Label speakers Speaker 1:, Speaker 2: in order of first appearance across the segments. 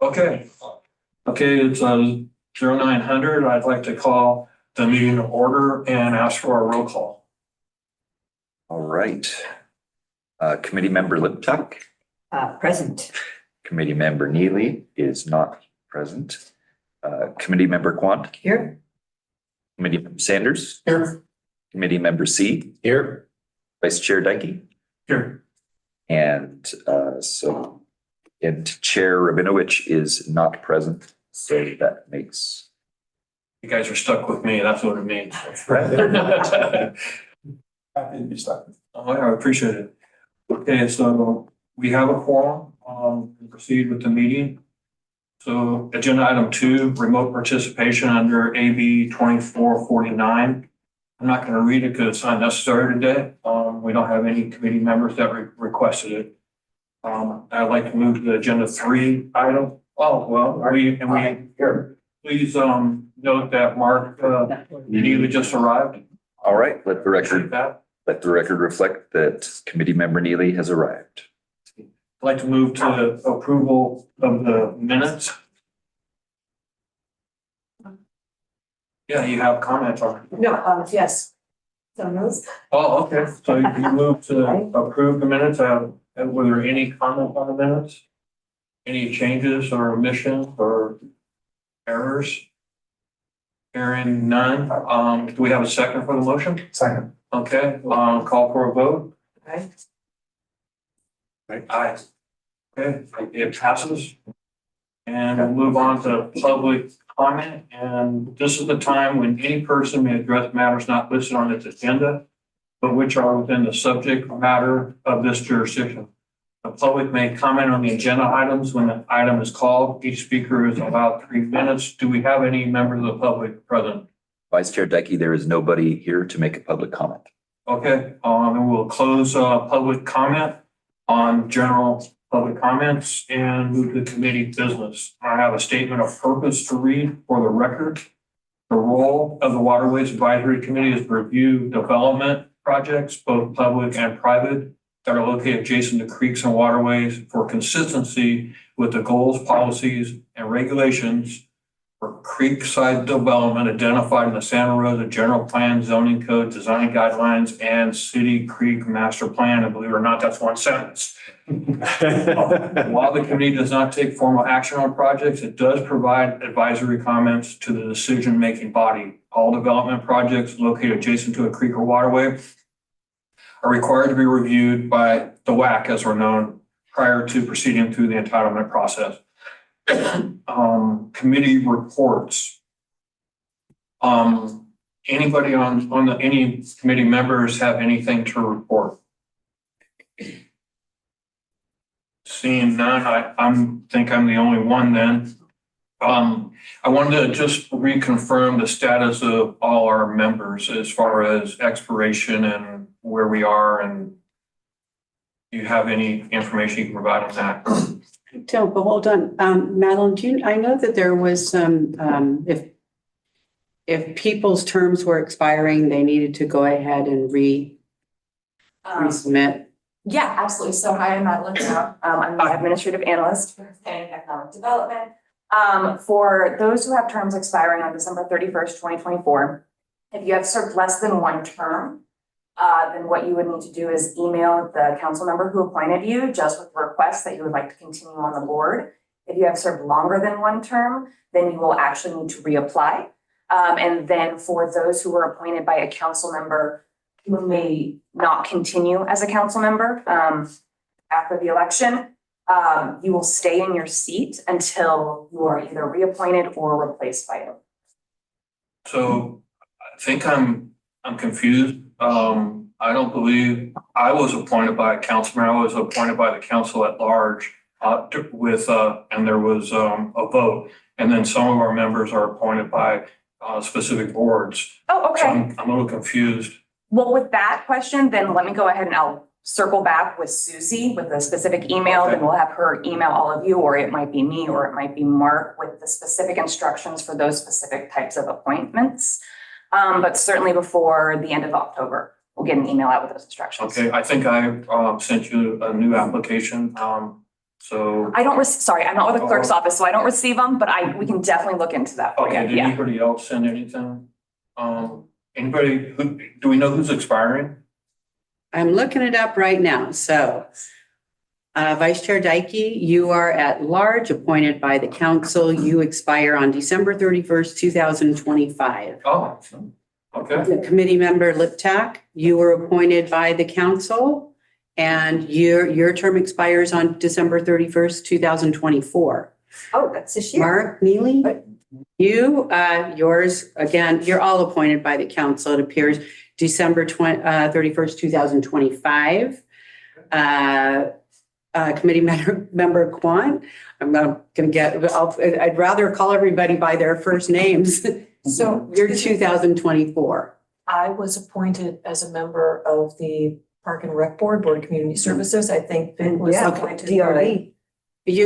Speaker 1: Okay. Okay, it's 0900. I'd like to call the meeting to order and ask for a roll call.
Speaker 2: All right. Committee member Liptuck.
Speaker 3: Present.
Speaker 2: Committee member Neely is not present. Committee member Quant.
Speaker 3: Here.
Speaker 2: Committee member Sanders.
Speaker 1: Here.
Speaker 2: Committee member C.
Speaker 1: Here.
Speaker 2: Vice Chair Dykey.
Speaker 1: Here.
Speaker 2: And Chair Rabinowitz is not present. So that makes.
Speaker 1: You guys are stuck with me. That's what it means. Happy to be stuck. Oh, yeah, I appreciate it. Okay, so we have a quorum. We'll proceed with the meeting. So agenda item 2, remote participation under AB 2449. I'm not going to read it because it's not necessary today. We don't have any committee members that requested it. I'd like to move to agenda 3 item. Oh, well, here. Please note that Mark Neely just arrived.
Speaker 2: All right, let the record reflect that committee member Neely has arrived.
Speaker 1: I'd like to move to approval of the minutes. Yeah, you have comments on it.
Speaker 3: No, yes. So knows.
Speaker 1: Oh, okay. So you move to approve the minutes. Were there any comments on the minutes? Any changes or omissions or errors? Hearing none. Do we have a second for the motion? Second. Okay, call for a vote.
Speaker 3: Aye.
Speaker 1: Aye. Okay, it passes. And we'll move on to public comment. And this is the time when any person may address matters not listed on its agenda, but which are within the subject matter of this jurisdiction. The public may comment on the agenda items when the item is called. Each speaker is allowed 3 minutes. Do we have any members of the public present?
Speaker 2: Vice Chair Dykey, there is nobody here to make a public comment.
Speaker 1: Okay, and we'll close public comment on general public comments and move to committee business. I have a statement of purpose to read for the record. The role of the Waterways Advisory Committee is to review development projects, both public and private, that are located adjacent to creeks and waterways for consistency with the goals, policies, and regulations for creekside development identified in the Santa Rosa General Plan, Zoning Code, Design Guidelines, and City Creek Master Plan. And believe it or not, that's one sentence. While the committee does not take formal action on projects, it does provide advisory comments to the decision-making body. All development projects located adjacent to a creek or waterway are required to be reviewed by the WAC, as we're known, prior to proceeding through the entitlement process. Committee reports. Anybody any committee members have anything to report? Seeing none, I think I'm the only one then. I wanted to just reconfirm the status of all our members as far as expiration and where we are, and do you have any information you can provide on that?
Speaker 4: But hold on, Madeline, I know that there was some, if people's terms were expiring, they needed to go ahead and resubmit.
Speaker 5: Yeah, absolutely. So hi, I'm Madeline Brown. I'm the administrative analyst for planning and economic development. For those who have terms expiring on December 31st, 2024, if you have served less than 1 term, then what you would need to do is email the council member who appointed you just with requests that you would like to continue on the board. If you have served longer than 1 term, then you will actually need to reapply. And then for those who were appointed by a council member who may not continue as a council member after the election, you will stay in your seat until you are either reappointed or replaced by him.
Speaker 1: So I think I'm confused. I don't believe I was appointed by a councilman. I was appointed by the council at large and there was a vote. And then some of our members are appointed by specific boards.
Speaker 5: Oh, okay.
Speaker 1: So I'm a little confused.
Speaker 5: Well, with that question, then let me go ahead and I'll circle back with Susie with a specific email.
Speaker 1: Okay.
Speaker 5: Then we'll have her email all of you, or it might be me, or it might be Mark with the specific instructions for those specific types of appointments. But certainly before the end of October, we'll get an email out with those instructions.
Speaker 1: Okay, I think I sent you a new application. So,
Speaker 5: I don't, sorry, I'm not with the clerk's office, so I don't receive them, but we can definitely look into that for you.
Speaker 1: okay, did
Speaker 5: Yeah.
Speaker 1: anybody else send anything? Anybody, do we know who's expiring?
Speaker 4: I'm looking it up right now. So Vice Chair Dykey, you are at large, appointed by the council. You expire on December 31st, 2025.
Speaker 1: Oh, okay.
Speaker 4: The committee member Liptak, you were appointed by the council and your term expires on December 31st, 2024.
Speaker 3: Oh, that's this year.
Speaker 4: Mark Neely, you, yours, again, you're all appointed by the council. It appears December 31st, 2025. Committee member Quan, I'm not going to I'd rather call everybody by their first names.
Speaker 6: So
Speaker 4: You're 2024.
Speaker 6: I was appointed as a member of the Park and Rec Board, Board of Community Services. I think Vic was
Speaker 3: Yeah,
Speaker 6: appointed.
Speaker 3: DRE.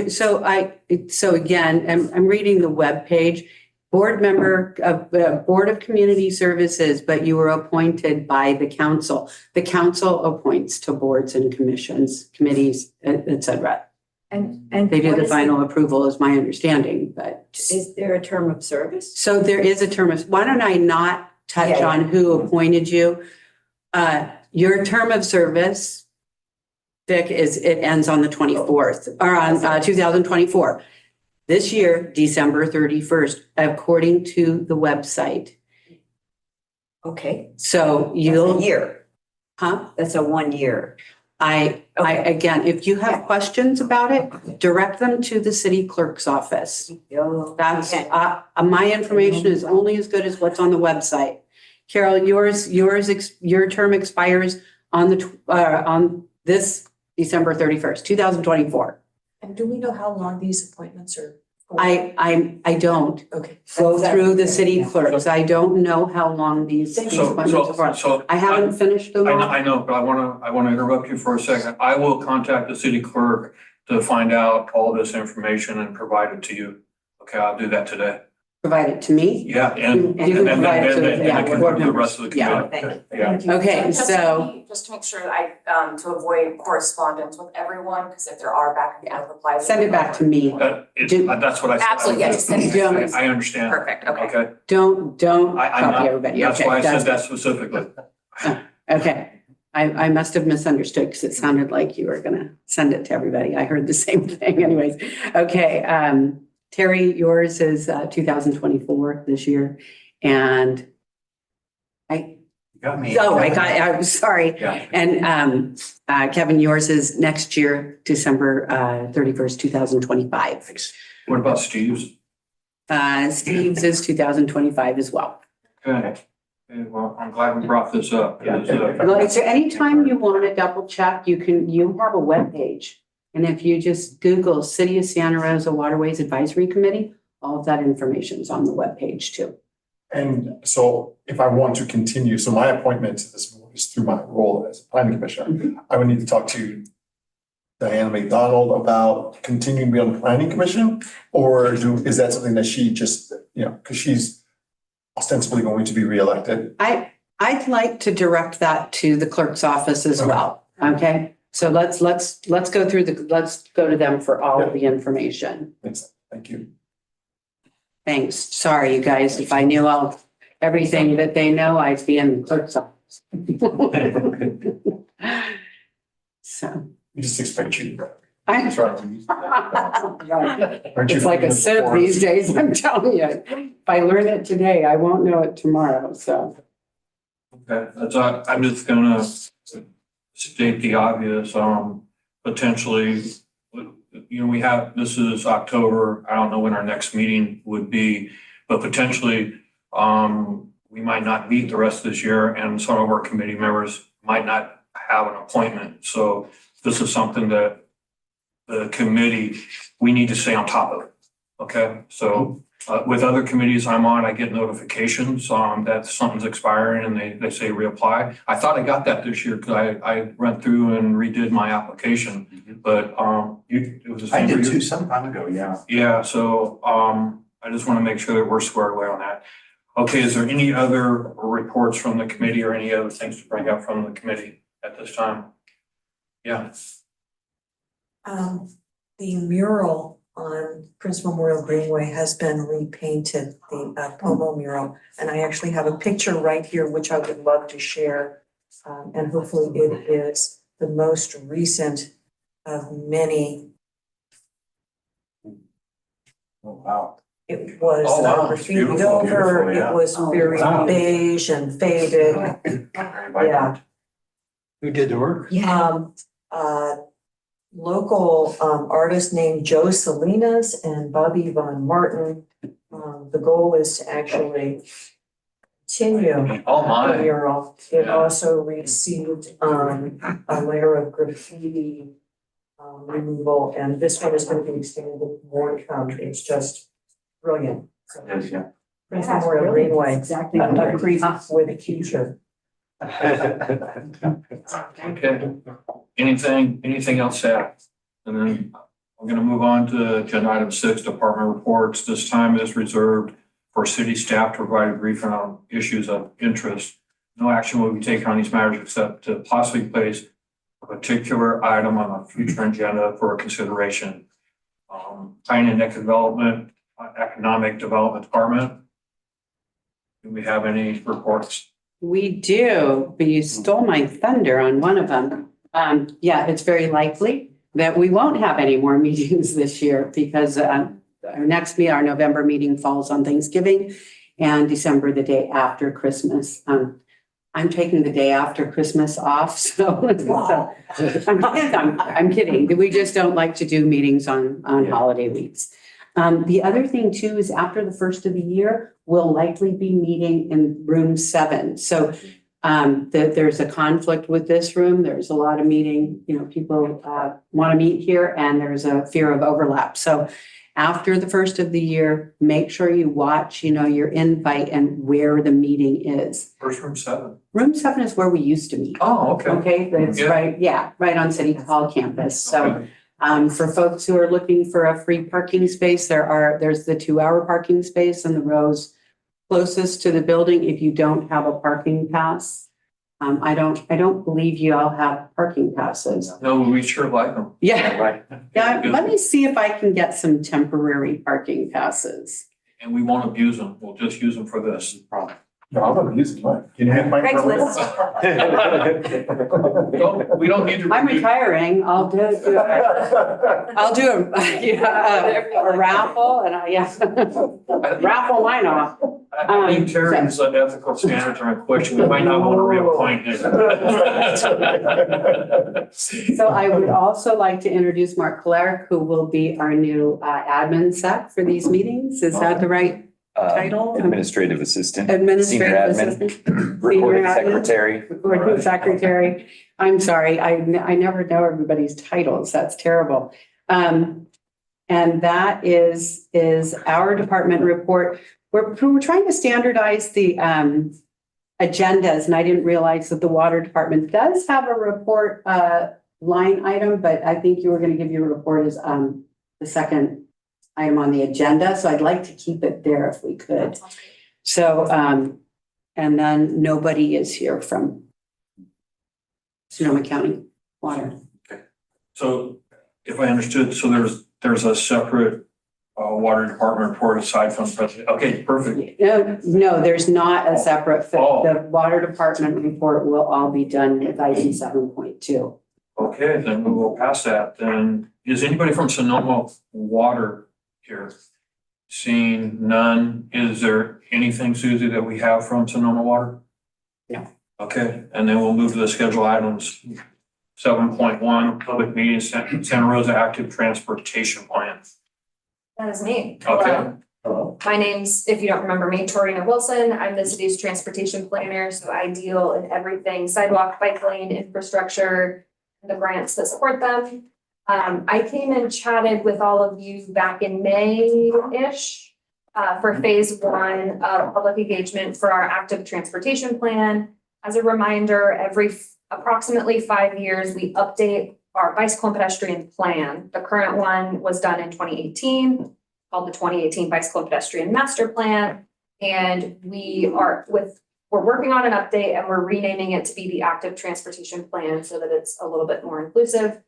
Speaker 4: So again, I'm reading the webpage, board member of the Board of Community Services, but you were appointed by the council. The council appoints to boards and commissions, committees, et cetera.
Speaker 3: And
Speaker 4: They do
Speaker 3: what
Speaker 4: the
Speaker 3: is
Speaker 4: final approval is my understanding, but.
Speaker 3: Is there a term of service?
Speaker 4: So there is a term of, why don't I not touch
Speaker 3: Yeah, yeah.
Speaker 4: on who appointed you? Your term of service, Vic, it ends on the 24th, or on 2024. This year, December 31st, according to the website.
Speaker 3: Okay.
Speaker 4: So
Speaker 3: That's a
Speaker 4: you'll,
Speaker 3: year.
Speaker 4: huh?
Speaker 3: That's a 1 year.
Speaker 4: Again, if you have questions about it, direct them to the city clerk's office. That's,
Speaker 3: Okay.
Speaker 4: my information is only as good as what's on the website. Carol, your term expires on this December 31st, 2024.
Speaker 6: And do we know how long these appointments are for?
Speaker 4: I don't
Speaker 6: Okay.
Speaker 4: go through the city clerks. I don't know how long these appointments are.
Speaker 1: So.
Speaker 4: I haven't finished them all.
Speaker 1: I know, but I want to interrupt you for a second. I will contact the city clerk to find out all this information and provide it to you. Okay, I'll do that today.
Speaker 4: Provide it to me.
Speaker 1: Yeah, and
Speaker 4: You can provide it to,
Speaker 1: I can
Speaker 4: board
Speaker 1: do the
Speaker 4: members.
Speaker 1: rest of the
Speaker 4: Yeah.
Speaker 1: committee.
Speaker 3: Thank you.
Speaker 1: Yeah.
Speaker 4: Okay,
Speaker 5: Just to make sure that to avoid correspondence with everyone, because if there are back and forth replies.
Speaker 4: Send it back to me.
Speaker 1: That's what I said.
Speaker 5: Absolutely, yeah, just send it to us.
Speaker 1: I understand.
Speaker 5: Perfect, okay.
Speaker 1: Okay.
Speaker 4: Don't
Speaker 1: I'm
Speaker 4: copy
Speaker 1: not-
Speaker 4: everybody.
Speaker 1: That's
Speaker 4: Okay,
Speaker 1: why I said that
Speaker 4: that's-
Speaker 1: specifically.
Speaker 4: Okay. I must have misunderstood because it sounded like you were gonna send it to everybody. I heard the same thing anyways. Okay, Terry, yours is 2024 this year. And
Speaker 2: Got me.
Speaker 4: I'm sorry.
Speaker 1: Yeah.
Speaker 4: And Kevin, yours is next year, December 31st, 2025.
Speaker 1: What about Steve's?
Speaker 4: Steve's is 2025 as well.
Speaker 1: Okay. Okay, well, I'm glad we brought this up. because,
Speaker 4: Well, is there anytime you want to double check, you have a webpage. And if you just Google City of Santa Rosa Waterways Advisory Committee, all of that information is on the webpage too.
Speaker 7: And so if I want to continue, so my appointment to this board is through my role as a planning commissioner. I would need to talk to Diana McDonald about continuing to be on the planning commission? Or is that something that she just, because she's ostensibly going to be reelected?
Speaker 4: I'd like to direct that to the clerk's office as well. Okay, so let's go to them for all of the information.
Speaker 7: Thank you.
Speaker 4: Thanks. Sorry, you guys, if I knew everything that they know, I'd be in the clerk's office. So.
Speaker 7: We just expect you.
Speaker 4: I'm
Speaker 7: Sorry. Aren't you
Speaker 4: It's like a
Speaker 7: familiar
Speaker 4: sieve
Speaker 7: with
Speaker 4: these days, I'm telling you. If I learn it today, I won't know it tomorrow, so.
Speaker 1: Okay, I'm just gonna state the obvious, potentially, this is October, I don't know when our next meeting would be, but potentially, we might not meet the rest of this year and some of our committee members might not have an appointment. So this is something that the committee, we need to stay on top of. Okay, so with other committees I'm on, I get notifications that something's expiring and they say reapply. I thought I got that this year because I went through and redid my application, but it was the same
Speaker 2: I
Speaker 1: for
Speaker 2: did
Speaker 1: you?
Speaker 2: too, some time ago, yeah.
Speaker 1: Yeah, so I just want to make sure that we're squared away on that. Okay, is there any other reports from the committee or any other things to bring up from the committee at this time? Yeah.
Speaker 6: The mural on Prince Memorial Greenway has been repainted, the Pomo mural. And I actually have a picture right here, which I would love to share. And hopefully it is the most recent of many.
Speaker 7: Oh, wow.
Speaker 6: It was
Speaker 1: Oh, wow, it's
Speaker 6: graffitied
Speaker 1: beautiful,
Speaker 6: over,
Speaker 7: beautiful, yeah.
Speaker 6: it was
Speaker 3: Oh,
Speaker 6: very
Speaker 7: wow.
Speaker 6: beige and faded. Yeah.
Speaker 8: Who did the work?
Speaker 3: Yeah.
Speaker 6: Local artist named Joe Salinas and Bobby Von Martin. The goal is to actually continue
Speaker 1: Oh,
Speaker 6: the
Speaker 1: my.
Speaker 6: mural. It
Speaker 1: Yeah.
Speaker 6: also received a layer of graffiti removal, and this one is going to be expanded more to come. It's just brilliant. So,
Speaker 1: Yes, yeah.
Speaker 6: Prince Memorial Greenway,
Speaker 3: Exactly.
Speaker 6: a creek with a future.
Speaker 1: Okay, anything else to add? And then we're gonna move on to agenda item 6, department reports. This time is reserved for city staff to provide a briefing on issues of interest. No action will be taken on these matters except to possibly place a particular item on a future agenda for consideration. Planning and economic development department. Do we have any reports?
Speaker 4: We do, but you stole my thunder on one of them. Yeah, it's very likely that we won't have any more meetings this year because our November meeting falls on Thanksgiving and December, the day after Christmas. I'm taking the day after Christmas off, so I'm kidding. We just don't like to do meetings on holiday weeks. The other thing too is after the first of the year, we'll likely be meeting in room 7. So there's a conflict with this room. There's a lot of meeting, people want to meet here and there's a fear of overlap. So after the first of the year, make sure you watch, your invite and where the meeting is.
Speaker 1: First room 7.
Speaker 4: Room 7 is where we used to meet.
Speaker 1: Oh, okay.
Speaker 4: Okay, that's
Speaker 1: Yeah.
Speaker 4: right on City Hall campus. So
Speaker 1: Okay.
Speaker 4: for folks who are looking for a free parking space, there's the 2-hour parking space in the rows closest to the building. If you don't have a parking pass, I don't believe you all have parking passes.
Speaker 1: No, we sure like them.
Speaker 4: Yeah,
Speaker 1: Right.
Speaker 4: yeah. Let me see if I can get some temporary parking passes.
Speaker 1: And we won't abuse them. We'll just use them for this.
Speaker 7: No, I'm gonna use mine. Can you make mine?
Speaker 5: Craigslist.
Speaker 1: We don't need to.
Speaker 4: I'm retiring. I'll do a raffle and raffle mine off.
Speaker 1: I think Terry's ethical standards are in question. We might not want to reappoint him.
Speaker 4: So I would also like to introduce Mark Clark, who will be our new admin sec for these meetings. Is that the right title?
Speaker 2: Administrative assistant.
Speaker 4: Administrative
Speaker 2: Senior admin.
Speaker 4: assistant.
Speaker 2: Recording
Speaker 4: Senior admin.
Speaker 2: secretary.
Speaker 4: Recording secretary. I'm sorry, I never know everybody's titles. That's terrible. And that is our department report. We're trying to standardize the agendas, and I didn't realize that the water department does have a report line item, but I think you were going to give your report as the second item on the agenda. So I'd like to keep it there if we could. So, and then nobody is here from Sonoma County Water.
Speaker 1: So if I understood, so there's a separate water department report aside from the president. Okay, perfect.
Speaker 4: No, there's not a separate,
Speaker 1: Oh.
Speaker 4: the water department report will all be done with ID 7.2.
Speaker 1: Okay, then we will pass that. Then is anybody from Sonoma Water here? Seeing none, is there anything, Susie, that we have from Sonoma Water?
Speaker 4: No.
Speaker 1: Okay, and then we'll move to the schedule items. 7.1, public meetings, Santa Rosa Active Transportation Plan.
Speaker 5: That is me.
Speaker 1: Okay.
Speaker 5: Hello. My name's, if you don't remember me, Torina Wilson. I'm the city's transportation planner, so I deal in everything sidewalk, bike lane, infrastructure, and the grants that support them. I came and chatted with all of you back in May-ish for phase 1 of public engagement for our active transportation plan. As a reminder, every approximately 5 years, we update our bicycle and pedestrian plan. The current one was done in 2018, called the 2018 Bicycle and Pedestrian Master Plan. And we're working on an update and we're renaming it to be the Active Transportation Plan so that it's a little bit more inclusive.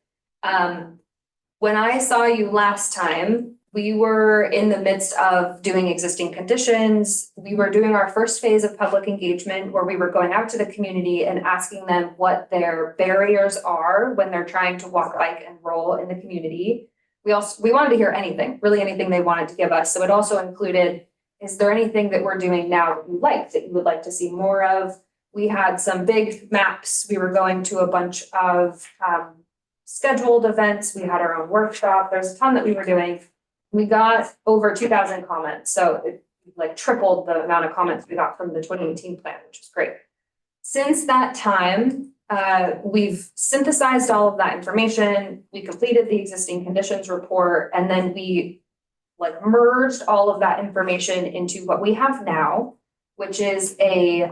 Speaker 5: when I saw you last time, we were in the midst of doing existing conditions. We were doing our first phase of public engagement where we were going out to the community and asking them what their barriers are when they're trying to walk, bike, and roll in the community. We wanted to hear anything, really anything they wanted to give us. So it also included, is there anything that we're doing now that you like, that you would like to see more of? We had some big maps. We were going to a bunch of scheduled events. We had our own workshop. There's a ton that we were doing. We got over 2,000 comments. So it like tripled the amount of comments we got from the 2018 plan, which is great. Since that time, we've synthesized all of that information. We completed the existing conditions report, and then we like merged all of that information into what we have now, which is a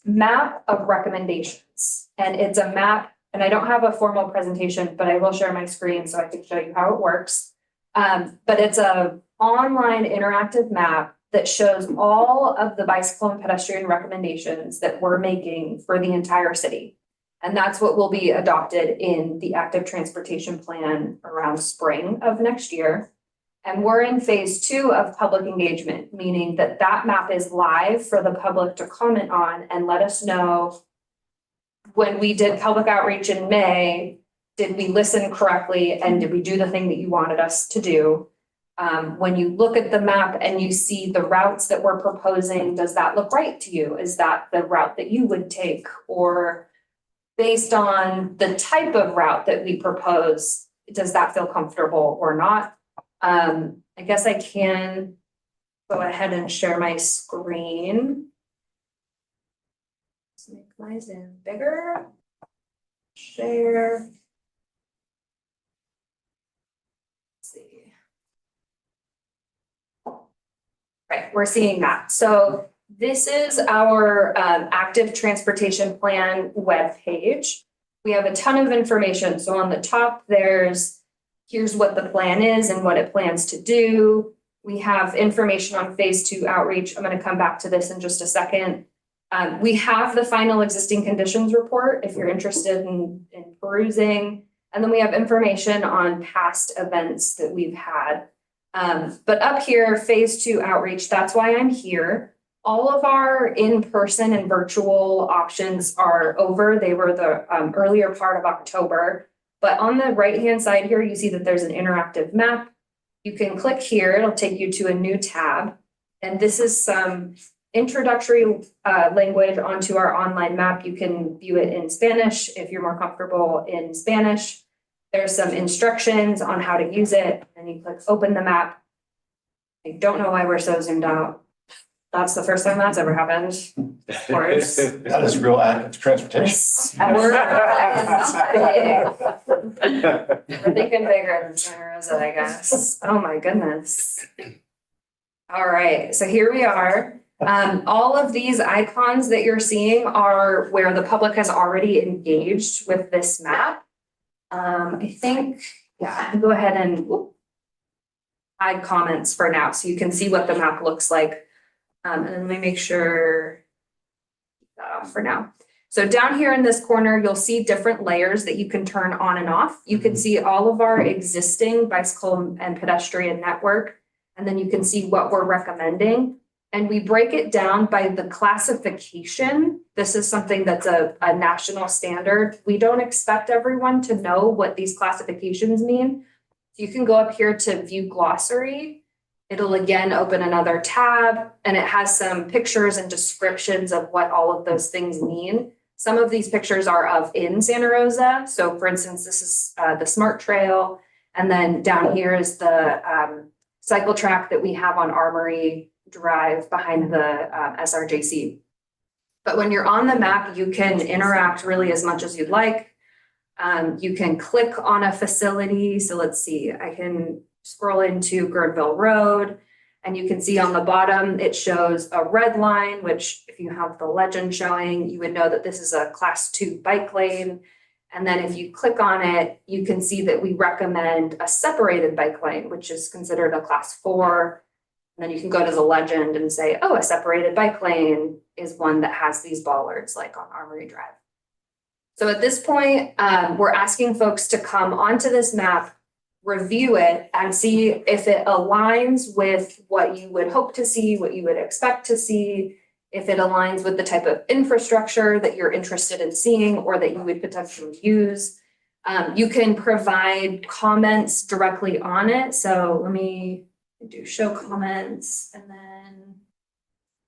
Speaker 5: map of recommendations. And it's a map, and I don't have a formal presentation, but I will share my screen so I can show you how it works. But it's a online interactive map that shows all of the bicycle and pedestrian recommendations that we're making for the entire city. And that's what will be adopted in the active transportation plan around spring of next year. And we're in phase 2 of public engagement, meaning that that map is live for the public to comment on and let us know when we did public outreach in May, did we listen correctly and did we do the thing that you wanted us to do? When you look at the map and you see the routes that we're proposing, does that look right to you? Is that the route that you would take? Or based on the type of route that we propose, does that feel comfortable or not? I guess I can go ahead and share my screen. Let's make my Zoom bigger. Share. Let's see. Right, we're seeing that. So this is our active transportation plan webpage. We have a ton of information. So on the top, here's what the plan is and what it plans to do. We have information on phase 2 outreach. I'm going to come back to this in just a second. We have the final existing conditions report if you're interested in perusing. And then we have information on past events that we've had. But up here, phase 2 outreach, that's why I'm here. All of our in-person and virtual options are over. They were the earlier part of October. But on the right-hand side here, you see that there's an interactive map. You can click here, it'll take you to a new tab. And this is some introductory language onto our online map. You can view it in Spanish if you're more comfortable in Spanish. There's some instructions on how to use it, and you click open the map. I don't know why we're so zoomed out. That's the first time that's ever happened. Of course.
Speaker 7: That is real active transportation.
Speaker 5: We're thinking bigger than Santa Rosa, I guess. Oh my goodness. All right, so here we are. All of these icons that you're seeing are where the public has already engaged with this map. I think, yeah, I'll go ahead and hide comments for now so you can see what the map looks like. And let me make sure that off for now. So down here in this corner, you'll see different layers that you can turn on and off. You can see all of our existing bicycle and pedestrian network, and then you can see what we're recommending. And we break it down by the classification. This is something that's a national standard. We don't expect everyone to know what these classifications mean. You can go up here to view glossary. It'll again open another tab, and it has some pictures and descriptions of what all of those things mean. Some of these pictures are of in Santa Rosa. So for instance, this is the Smart Trail. And then down here is the cycle track that we have on Armory Drive behind the SRJC. But when you're on the map, you can interact really as much as you'd like. You can click on a facility. So let's see, I can scroll into Gurnville Road, and you can see on the bottom, it shows a red line, which if you have the legend showing, you would know that this is a class 2 bike lane. And then if you click on it, you can see that we recommend a separated bike lane, which is considered a class 4. And then you can go to the legend and say, oh, a separated bike lane is one that has these bollards like on Armory Drive. So at this point, we're asking folks to come onto this map, review it and see if it aligns with what you would hope to see, what you would expect to see, if it aligns with the type of infrastructure that you're interested in seeing or that you would potentially use. You can provide comments directly on it. So let me do show comments, and then,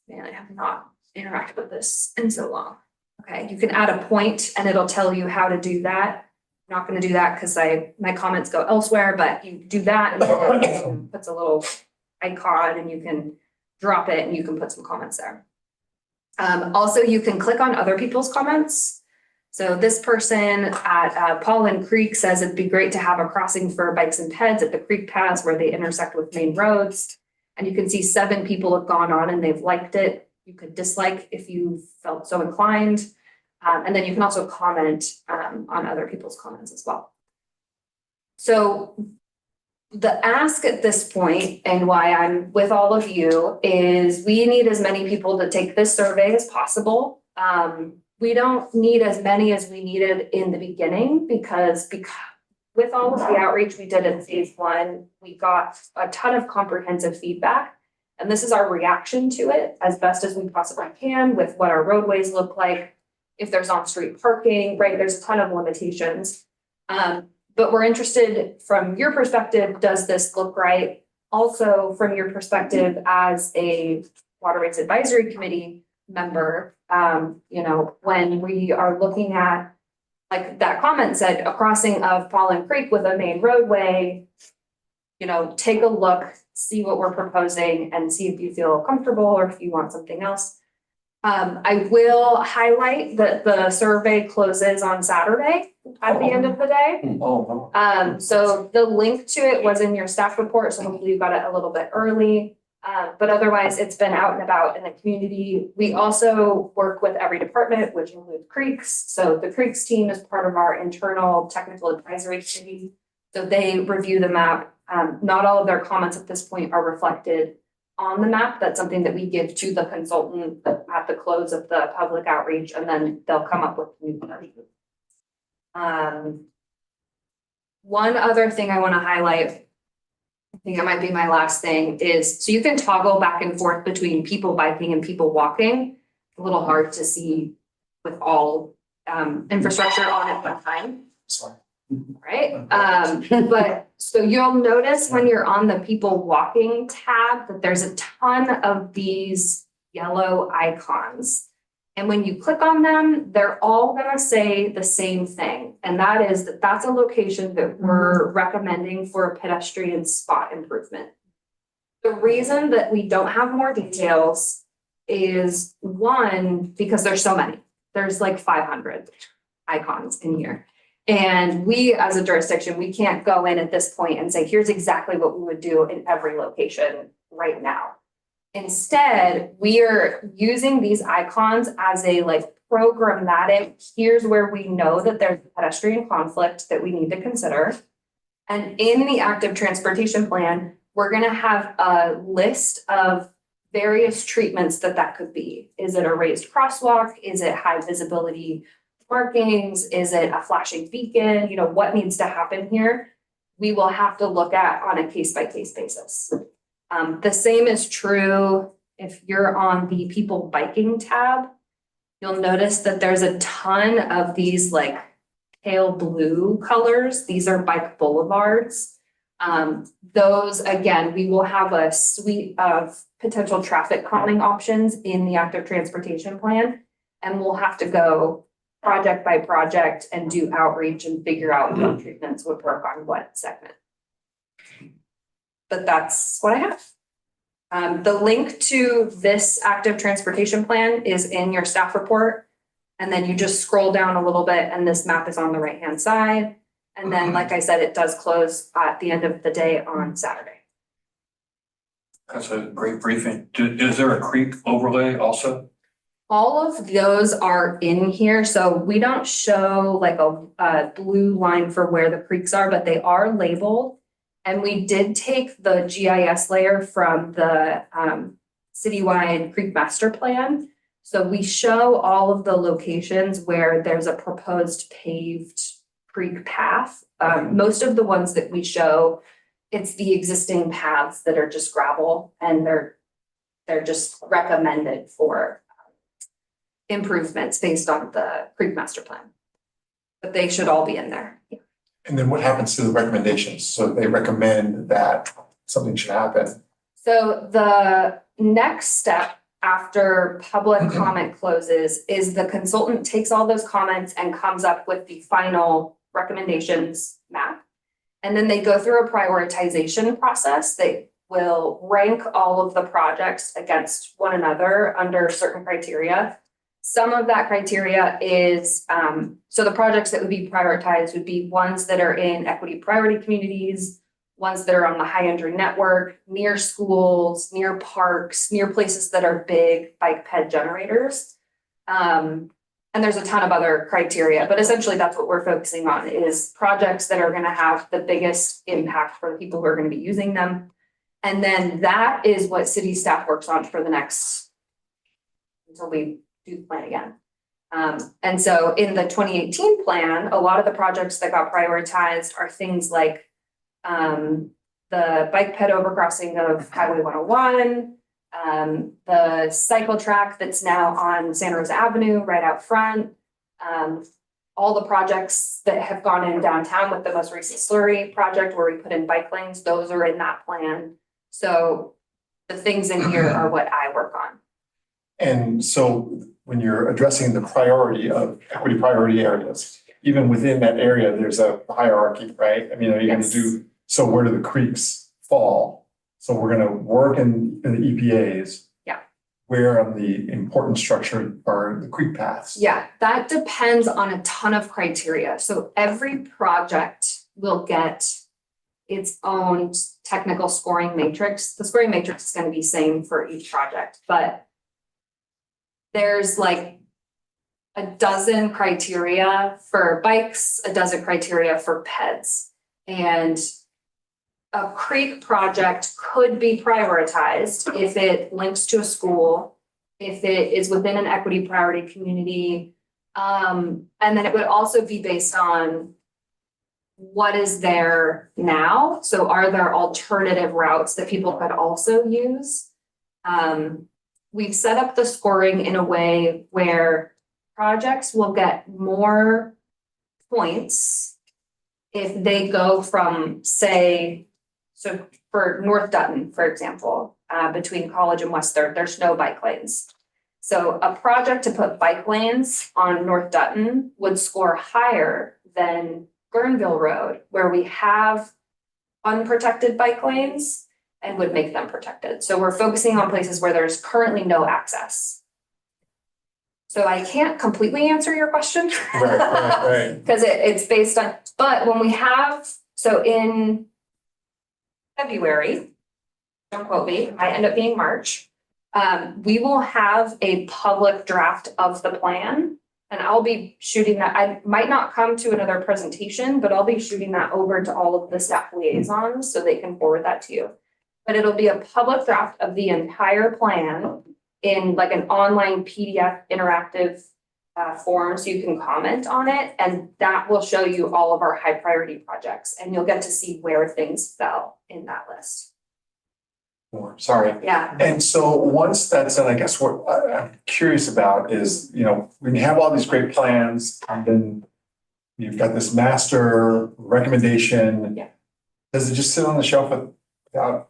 Speaker 5: man, I have not interacted with this in so long. Okay, you can add a point and it'll tell you how to do that. I'm not going to do that because my comments go elsewhere, but you do that and it puts a little icon and you can drop it and you can put some comments there. Also, you can click on other people's comments. So this person at Paulin Creek says it'd be great to have a crossing for bikes and peds at the creek paths where they intersect with main roads. And you can see 7 people have gone on and they've liked it. You could dislike if you felt so inclined. And then you can also comment on other people's comments as well. So the ask at this point, and why I'm with all of you, is we need as many people to take this survey as possible. We don't need as many as we needed in the beginning because with all of the outreach we did in phase 1, we got a ton of comprehensive feedback. And this is our reaction to it as best as we possibly can with what our roadways look like, if there's on-street parking, right? There's a ton of limitations. But we're interested from your perspective, does this look right? Also from your perspective as a Waterways Advisory Committee member, you know, when we are looking at, like that comment said, a crossing of Paulin Creek with a main roadway, you know, take a look, see what we're proposing and see if you feel comfortable or if you want something else. I will highlight that the survey closes on Saturday at the end of the day. So the link to it was in your staff report, so hopefully you got it a little bit early. But otherwise, it's been out and about in the community. We also work with every department, which includes Creeks. So the Creeks team is part of our internal technical advisory committee. So they review the map. Not all of their comments at this point are reflected on the map. That's something that we give to the consultant at the close of the public outreach, and then they'll come up with new versions. One other thing I want to highlight, I think it might be my last thing, is so you can toggle back and forth between people biking and people walking. A little hard to see with all infrastructure on at one time.
Speaker 7: Sorry.
Speaker 5: Right? But so you'll notice when you're on the people walking tab that there's a ton of these yellow icons. And when you click on them, they're all gonna say the same thing. And that is that that's a location that we're recommending for a pedestrian spot improvement. The reason that we don't have more details is, one, because there's so many. There's like 500 icons in here. And we, as a jurisdiction, we can't go in at this point and say, here's exactly what we would do in every location right now. Instead, we are using these icons as a like programmatic, here's where we know that there's a pedestrian conflict that we need to consider. And in the active transportation plan, we're gonna have a list of various treatments that could be. Is it a raised crosswalk? Is it high visibility markings? Is it a flashing beacon? You know, what needs to happen here? We will have to look at on a case-by-case basis. The same is true if you're on the people biking tab. You'll notice that there's a ton of these like pale blue colors. These are bike boulevards. Those, again, we will have a suite of potential traffic calming options in the active transportation plan, and we'll have to go project by project and do outreach and figure out what treatments would work on what segment. But that's what I have. The link to this active transportation plan is in your staff report. And then you just scroll down a little bit and this map is on the right-hand side. And then, like I said, it does close at the end of the day on Saturday.
Speaker 1: That's a great briefing. Is there a creek overlay also?
Speaker 5: All of those are in here. So we don't show like a blue line for where the creeks are, but they are labeled. And we did take the GIS layer from the citywide creek master plan. So we show all of the locations where there's a proposed paved creek path. Most of the ones that we show, it's the existing paths that are just gravel and they're just recommended for improvements based on the creek master plan. But they should all be in there.
Speaker 7: And then what happens to the recommendations? So they recommend that something should happen.
Speaker 5: So the next step after public comment closes is the consultant takes all those comments and comes up with the final recommendations map. And then they go through a prioritization process. They will rank all of the projects against one another under certain criteria. Some of that criteria is, so the projects that would be prioritized would be ones that are in equity priority communities, ones that are on the high entry network, near schools, near parks, near places that are big bike ped generators. And there's a ton of other criteria, but essentially that's what we're focusing on is projects that are gonna have the biggest impact for the people who are gonna be using them. And then that is what city staff works on for the next, until we do the plan again. And so in the 2018 plan, a lot of the projects that got prioritized are things like the bike ped overcrossing of Highway 101, the cycle track that's now on Santa Rosa Avenue right out front, all the projects that have gone in downtown with the most recent slurry project where we put in bike lanes, those are in that plan. So the things in here are what I work on.
Speaker 7: And so when you're addressing the priority of equity priority areas, even within that area, there's a hierarchy, right? I mean, are you gonna do, so where do the creeks fall? So we're gonna work in the EPAs.
Speaker 5: Yeah.
Speaker 7: Where on the important structure are the creek paths?
Speaker 5: Yeah, that depends on a ton of criteria. So every project will get its own technical scoring matrix. The scoring matrix is going to be same for each project, but there's like a dozen criteria for bikes, a dozen criteria for PEDs. And a creek project could be prioritized if it links to a school, if it is within an equity priority community. And then it would also be based on what is there now. So are there alternative routes that people could also use? We've set up the scoring in a way where projects will get more points if they go from, say, so for North Dutton, for example, between College and West Third, there's no bike lanes. So a project to put bike lanes on North Dutton would score higher than Guerneville Road, where we have unprotected bike lanes and would make them protected. So we're focusing on places where there's currently no access. So I can't completely answer your question.
Speaker 7: Right.
Speaker 5: Because it's based on, but when we have, so in February, don't quote me, it might end up being March, we will have a public draft of the plan. And I'll be shooting that. I might not come to another presentation, but I'll be shooting that over to all of the staff liaisons so they can forward that to you. But it'll be a public draft of the entire plan in like an online PDF interactive form so you can comment on it. And that will show you all of our high priority projects and you'll get to see where things fell in that list.
Speaker 7: Sorry.
Speaker 5: Yeah.
Speaker 7: And so once that's done, I guess what I'm curious about is, you know, when you have all these great plans and then you've got this master recommendation.
Speaker 5: Yeah.
Speaker 7: Does it just sit on the shelf without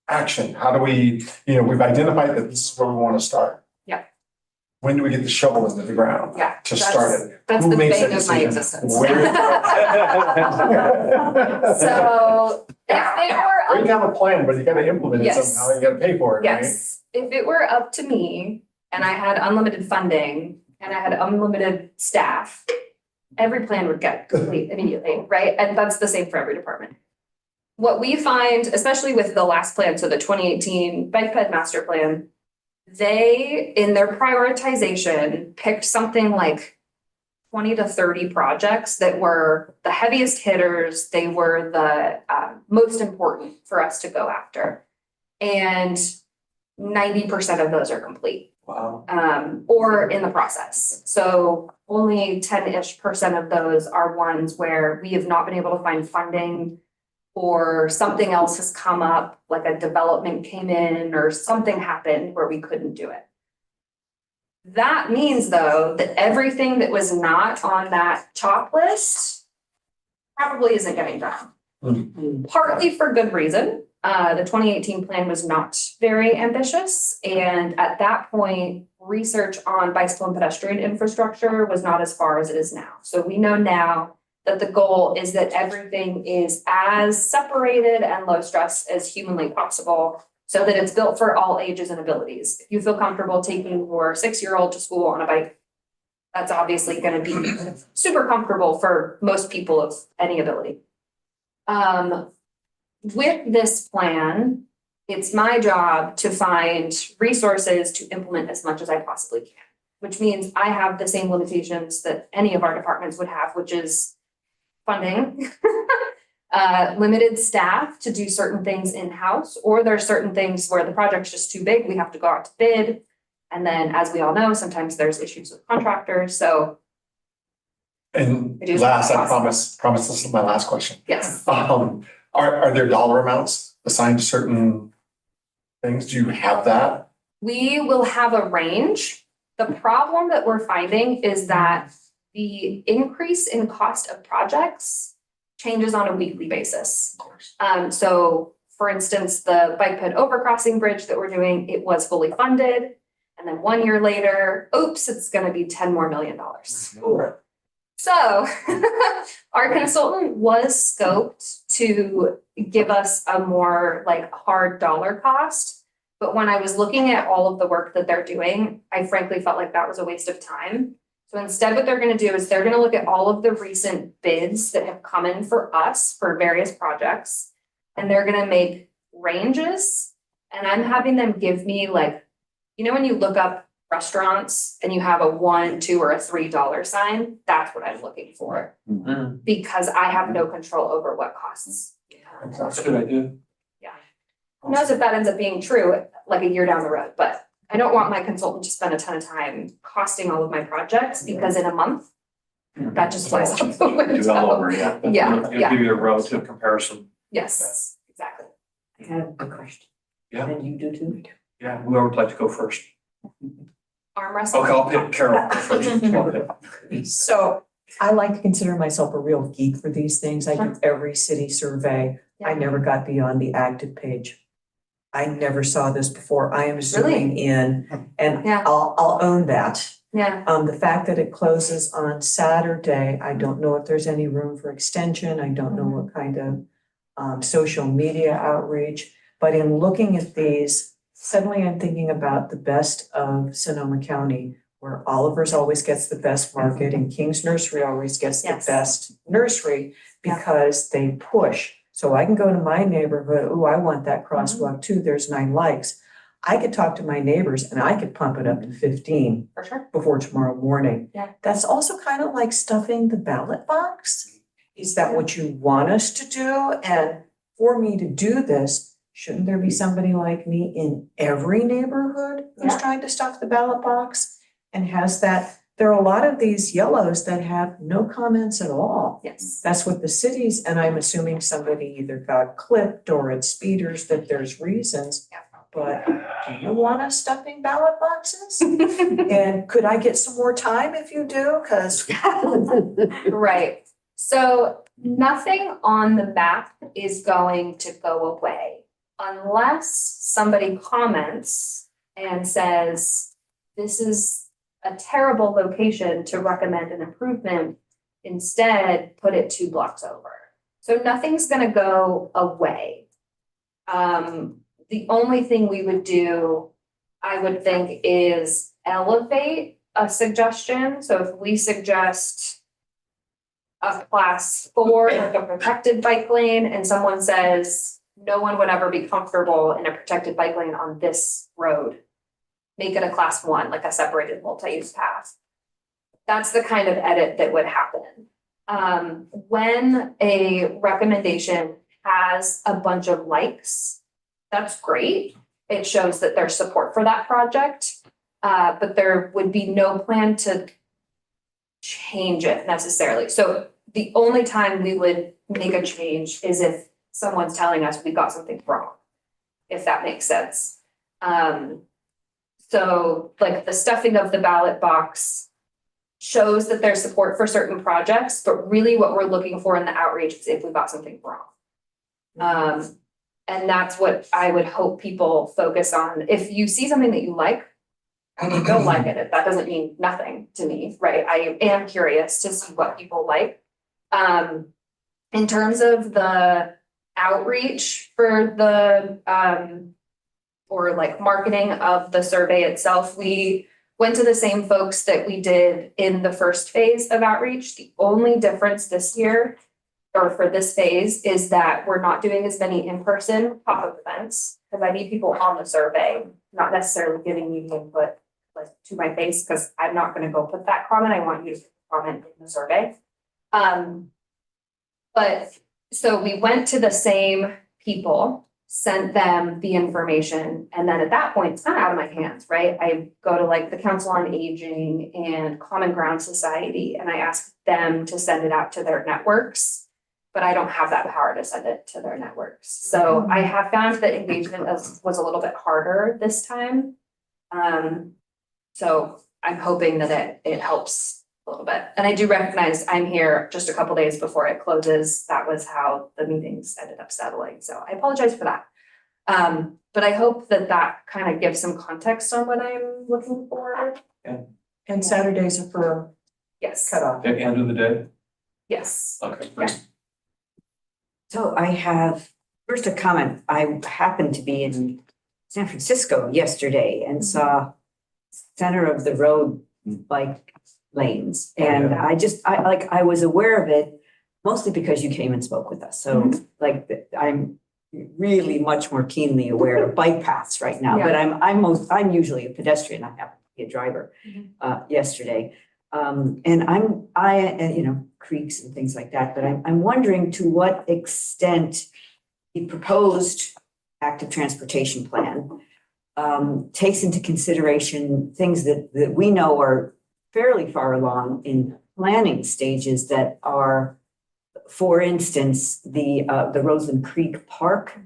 Speaker 7: action? How do we, you know, we've identified that this is where we want to start.
Speaker 5: Yeah.
Speaker 7: When do we get the shovel into the ground?
Speaker 5: Yeah.
Speaker 7: To start it?
Speaker 5: That's
Speaker 7: Who
Speaker 5: the
Speaker 7: makes
Speaker 5: bane
Speaker 7: that
Speaker 5: of my
Speaker 7: decision?
Speaker 5: existence.
Speaker 7: Where-
Speaker 5: So if it were
Speaker 7: Or you can have a plan, but you gotta implement it
Speaker 5: Yes.
Speaker 7: somehow, you gotta pay for it, right?
Speaker 5: Yes, if it were up to me and I had unlimited funding and I had unlimited staff, every plan would get complete immediately, right? And that's the same for every department. What we find, especially with the last plan, so the 2018 Bike Ped Master Plan, they, in their prioritization, picked something like 20 to 30 projects that were the heaviest hitters. They were the most important for us to go after. And 90% of those are complete.
Speaker 1: Wow.
Speaker 5: or in the process. So only 10-ish% of those are ones where we have not been able to find funding or something else has come up, like a development came in or something happened where we couldn't do it. That means though, that everything that was not on that top list probably isn't getting done. Partly for good reason. The 2018 plan was not very ambitious. And at that point, research on bicycle and pedestrian infrastructure was not as far as it is now. So we know now that the goal is that everything is as separated and low stress as humanly possible so that it's built for all ages and abilities. If you feel comfortable taking your 6-year-old to school on a bike, that's obviously going to be super comfortable for most people of any ability. With this plan, it's my job to find resources to implement as much as I possibly can, which means I have the same limitations that any of our departments would have, which is funding, limited staff to do certain things in-house, or there are certain things where the project's just too big, we have to go out to bid. And then, as we all know, sometimes there's issues with contractors, so.
Speaker 7: And
Speaker 5: It is
Speaker 7: last, I
Speaker 5: possible.
Speaker 7: promise this is my last question.
Speaker 5: Yes,
Speaker 7: Are there dollar amounts assigned to certain things? Do you have that?
Speaker 5: we will have a range. The problem that we're finding is that the increase in cost of projects changes on a weekly basis.
Speaker 7: Of course.
Speaker 5: So for instance, the bike ped overcrossing bridge that we're doing, it was fully funded. And then 1 year later, oops, it's gonna be $10 million more. So our consultant was scoped to give us a more like hard dollar cost. But when I was looking at all of the work that they're doing, I frankly felt like that was a waste of time. So instead, what they're gonna do is they're gonna look at all of the recent bids that have come in for us for various projects. And they're gonna make ranges. And I'm having them give me like, you know, when you look up restaurants and you have a $1, $2, or a $3 sign, that's what I'm looking for. Because I have no control over what costs.
Speaker 1: That's a good idea.
Speaker 5: Who knows if that ends up being true like a year down the road, but I don't want my consultant to spend a ton of time costing all of my projects because in a month, that just flies out the window.
Speaker 2: yeah.
Speaker 5: Yeah,
Speaker 1: It'll
Speaker 5: yeah,
Speaker 1: give you a relative comparison.
Speaker 5: yes, exactly.
Speaker 3: I have a question.
Speaker 1: Yeah.
Speaker 3: And you do too?
Speaker 1: Yeah, whoever would like to go first.
Speaker 5: Arm wrestle.
Speaker 1: Okay, I'll pick Carol first. Okay.
Speaker 6: So I like to consider myself a real geek for these things. I do every city survey. I
Speaker 5: Yeah.
Speaker 6: never got beyond the active page. I never saw this before. I am zooming in and
Speaker 5: Yeah.
Speaker 6: I'll own that.
Speaker 5: Yeah,
Speaker 6: The fact that it closes on Saturday, I don't know if there's any room for extension. I don't know what kind of social media outreach. But in looking at these, suddenly I'm thinking about the best of Sonoma County, where Oliver's always gets the best market and King's Nursery always gets the
Speaker 5: Yes.
Speaker 6: best nursery
Speaker 5: Yeah.
Speaker 6: because they push. So I can go to my neighborhood, oh, I want that crosswalk too, there's 9 likes. I could talk to my neighbors and I could pump it up to 15
Speaker 5: for sure.
Speaker 6: before tomorrow morning.
Speaker 5: Yeah.
Speaker 6: That's also kind of like stuffing the ballot box. Is that what you want us to do? And for me to do this, shouldn't there be somebody like me in every neighborhood who's
Speaker 5: Yeah.
Speaker 6: trying to stuff the ballot box? And has that, there are a lot of these yellows that have no comments at all.
Speaker 5: Yes.
Speaker 6: That's what the cities, and I'm assuming somebody either got clipped or it's speeders, that there's reasons.
Speaker 5: Yeah.
Speaker 6: But do you want us stuffing ballot boxes? And could I get some more time if you do? Cause
Speaker 5: Right. So nothing on the map is going to go away unless somebody comments and says, this is a terrible location to recommend an improvement. Instead, put it 2 blocks over. So nothing's gonna go away. The only thing we would do, I would think, is elevate a suggestion. So if we suggest a class 4, like a protected bike lane, and someone says, no one would ever be comfortable in a protected bike lane on this road, make it a class 1, like a separated multi-use path. That's the kind of edit that would happen. When a recommendation has a bunch of likes, that's great. It shows that there's support for that project. but there would be no plan to change it necessarily. So the only time we would make a change is if someone's telling us we got something wrong, if that makes sense. So like the stuffing of the ballot box shows that there's support for certain projects, but really what we're looking for in the outreach is if we got something wrong. And that's what I would hope people focus on. If you see something that you like, and you don't like it, that doesn't mean nothing to me, right? I am curious to see what people like. In terms of the outreach for the, or like marketing of the survey itself, we went to the same folks that we did in the first phase of outreach. The only difference this year, or for this phase, is that we're not doing as many in-person pop-up events, because I need people on the survey, not necessarily giving me input like to my face, because I'm not gonna go put that comment. I want you to comment in the survey. But so we went to the same people, sent them the information, and then at that point, it's kind of out of my hands, right? I go to like the Council on Aging and Common Ground Society, and I ask them to send it out to their networks, but I don't have that power to send it to their networks. So I have found that engagement was a little bit harder this time. So I'm hoping that it helps a little bit. And I do recognize I'm here just a couple days before it closes. That was how the meetings ended up settling. So I apologize for that. But I hope that kind of gives some context on what I'm looking for.
Speaker 6: And Saturdays are for
Speaker 5: Yes.
Speaker 6: cutoff.
Speaker 1: At the end of the day?
Speaker 5: Yes.
Speaker 1: Okay.
Speaker 5: Yeah.
Speaker 3: So I have, first a comment. I happened to be in San Francisco yesterday and saw center of the road bike lanes. And I was aware of it mostly because you came and spoke with us. So I'm really much more keenly aware of bike paths right now, but I'm usually a pedestrian. I happen to be a driver yesterday. And you know, creeks and things like that, but I'm wondering to what extent the proposed active transportation plan takes into consideration things that we know are fairly far along in planning stages that are, for instance, the Roseland Creek Park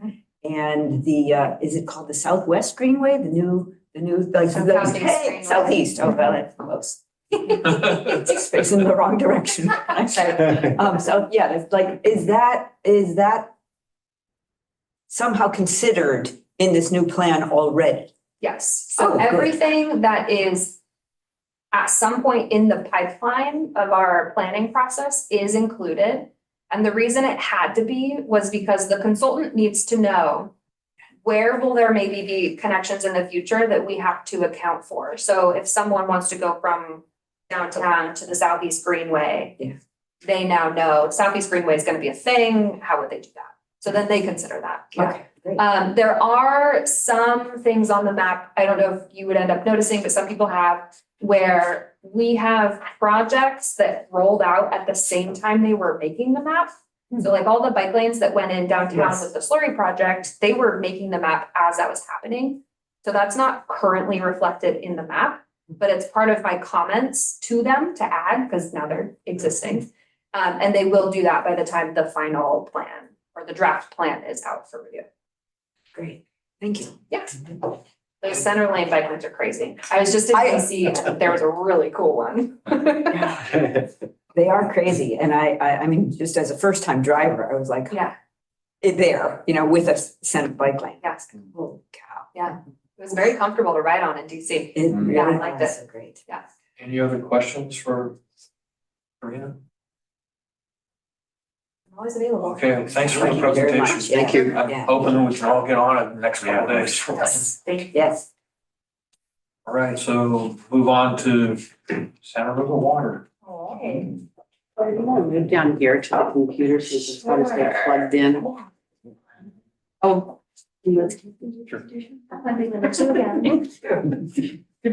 Speaker 3: and the is it called the Southwest Greenway, the new like
Speaker 5: Southeast Greenway.
Speaker 3: Southeast, oh well, that's close. It's facing the wrong direction. So yeah, it's like, is that somehow considered in this new plan already?
Speaker 5: Yes. So
Speaker 3: Oh, good.
Speaker 5: everything that is at some point in the pipeline of our planning process is included. And the reason it had to be was because the consultant needs to know where will there maybe be connections in the future that we have to account for. So if someone wants to go from downtown to the Southeast Greenway, they now know Southeast Greenway is going to be a thing. How would they do that? So then they consider that.
Speaker 3: Okay, great.
Speaker 5: There are some things on the map, I don't know if you would end up noticing, but some people have, where we have projects that rolled out at the same time they were making the map. So like all the bike lanes that went in downtown with the slurry project, they were making the map as that was happening. So that's not currently reflected in the map, but it's part of my comments to them to add, because now they're existing. And they will do that by the time the final plan or the draft plan is out for review.
Speaker 3: Great, thank you.
Speaker 5: Yeah. Those center lane bike lanes are crazy. I was just in DC and there was a really cool one.
Speaker 3: They are crazy, and I mean, just as a first-time driver, I was like,
Speaker 5: Yeah,
Speaker 3: there, you know, with a center bike lane.
Speaker 5: yes,
Speaker 3: Holy cow.
Speaker 5: yeah. It was very comfortable to ride on in DC.
Speaker 3: It really
Speaker 5: I liked
Speaker 3: was
Speaker 5: it.
Speaker 3: so great.
Speaker 1: Any other questions for Karina?
Speaker 5: I'm always available.
Speaker 1: Okay, thanks for the
Speaker 3: Thank you very much.
Speaker 1: presentation.
Speaker 3: Thank you.
Speaker 1: I'm
Speaker 3: Yeah.
Speaker 1: hoping we can all get on it in the next couple of days.
Speaker 5: Yes, thank you.
Speaker 3: Yes.
Speaker 1: All right, so move on to Santa Rosa Water.
Speaker 5: Okay.
Speaker 4: Move down here to the computer so you can sort of get plugged in. Oh.
Speaker 9: We've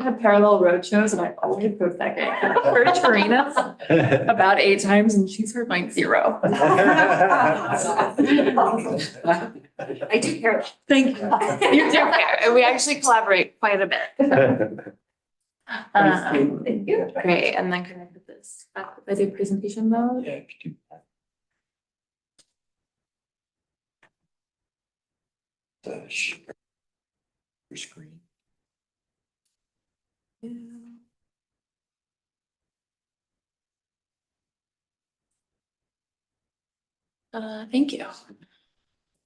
Speaker 9: had parallel road shows and I always go second. I've heard Karina's about 8 times and she's heard mine 0.
Speaker 5: I do care.
Speaker 9: Thank you. You do care. And we actually collaborate quite a bit. Thank you. Great, and then can I put this back if I do presentation mode?
Speaker 2: Yeah, could you do that? Share your screen.
Speaker 9: Thank you.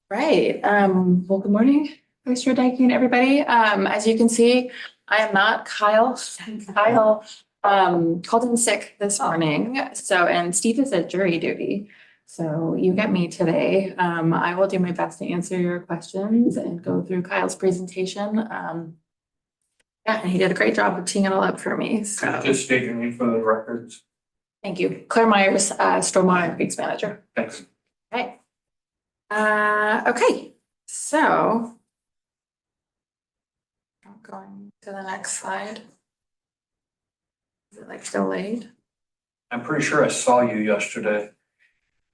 Speaker 9: Right, well, good morning, Vice Chair Dyke and everybody. As you can see, I am not Kyle. Kyle, called in sick this morning, so, and Steve is at jury duty. So you get me today. I will do my best to answer your questions and go through Kyle's presentation. Yeah, and he did a great job of teeing it all up for me, so.
Speaker 1: Just state your name for the records.
Speaker 9: Thank you. Claire Myers, Stormwater Creeks Manager.
Speaker 1: Thanks.
Speaker 9: Okay. Okay, so. I'm going to the next slide. Is it like delayed?
Speaker 1: I'm pretty sure I saw you yesterday.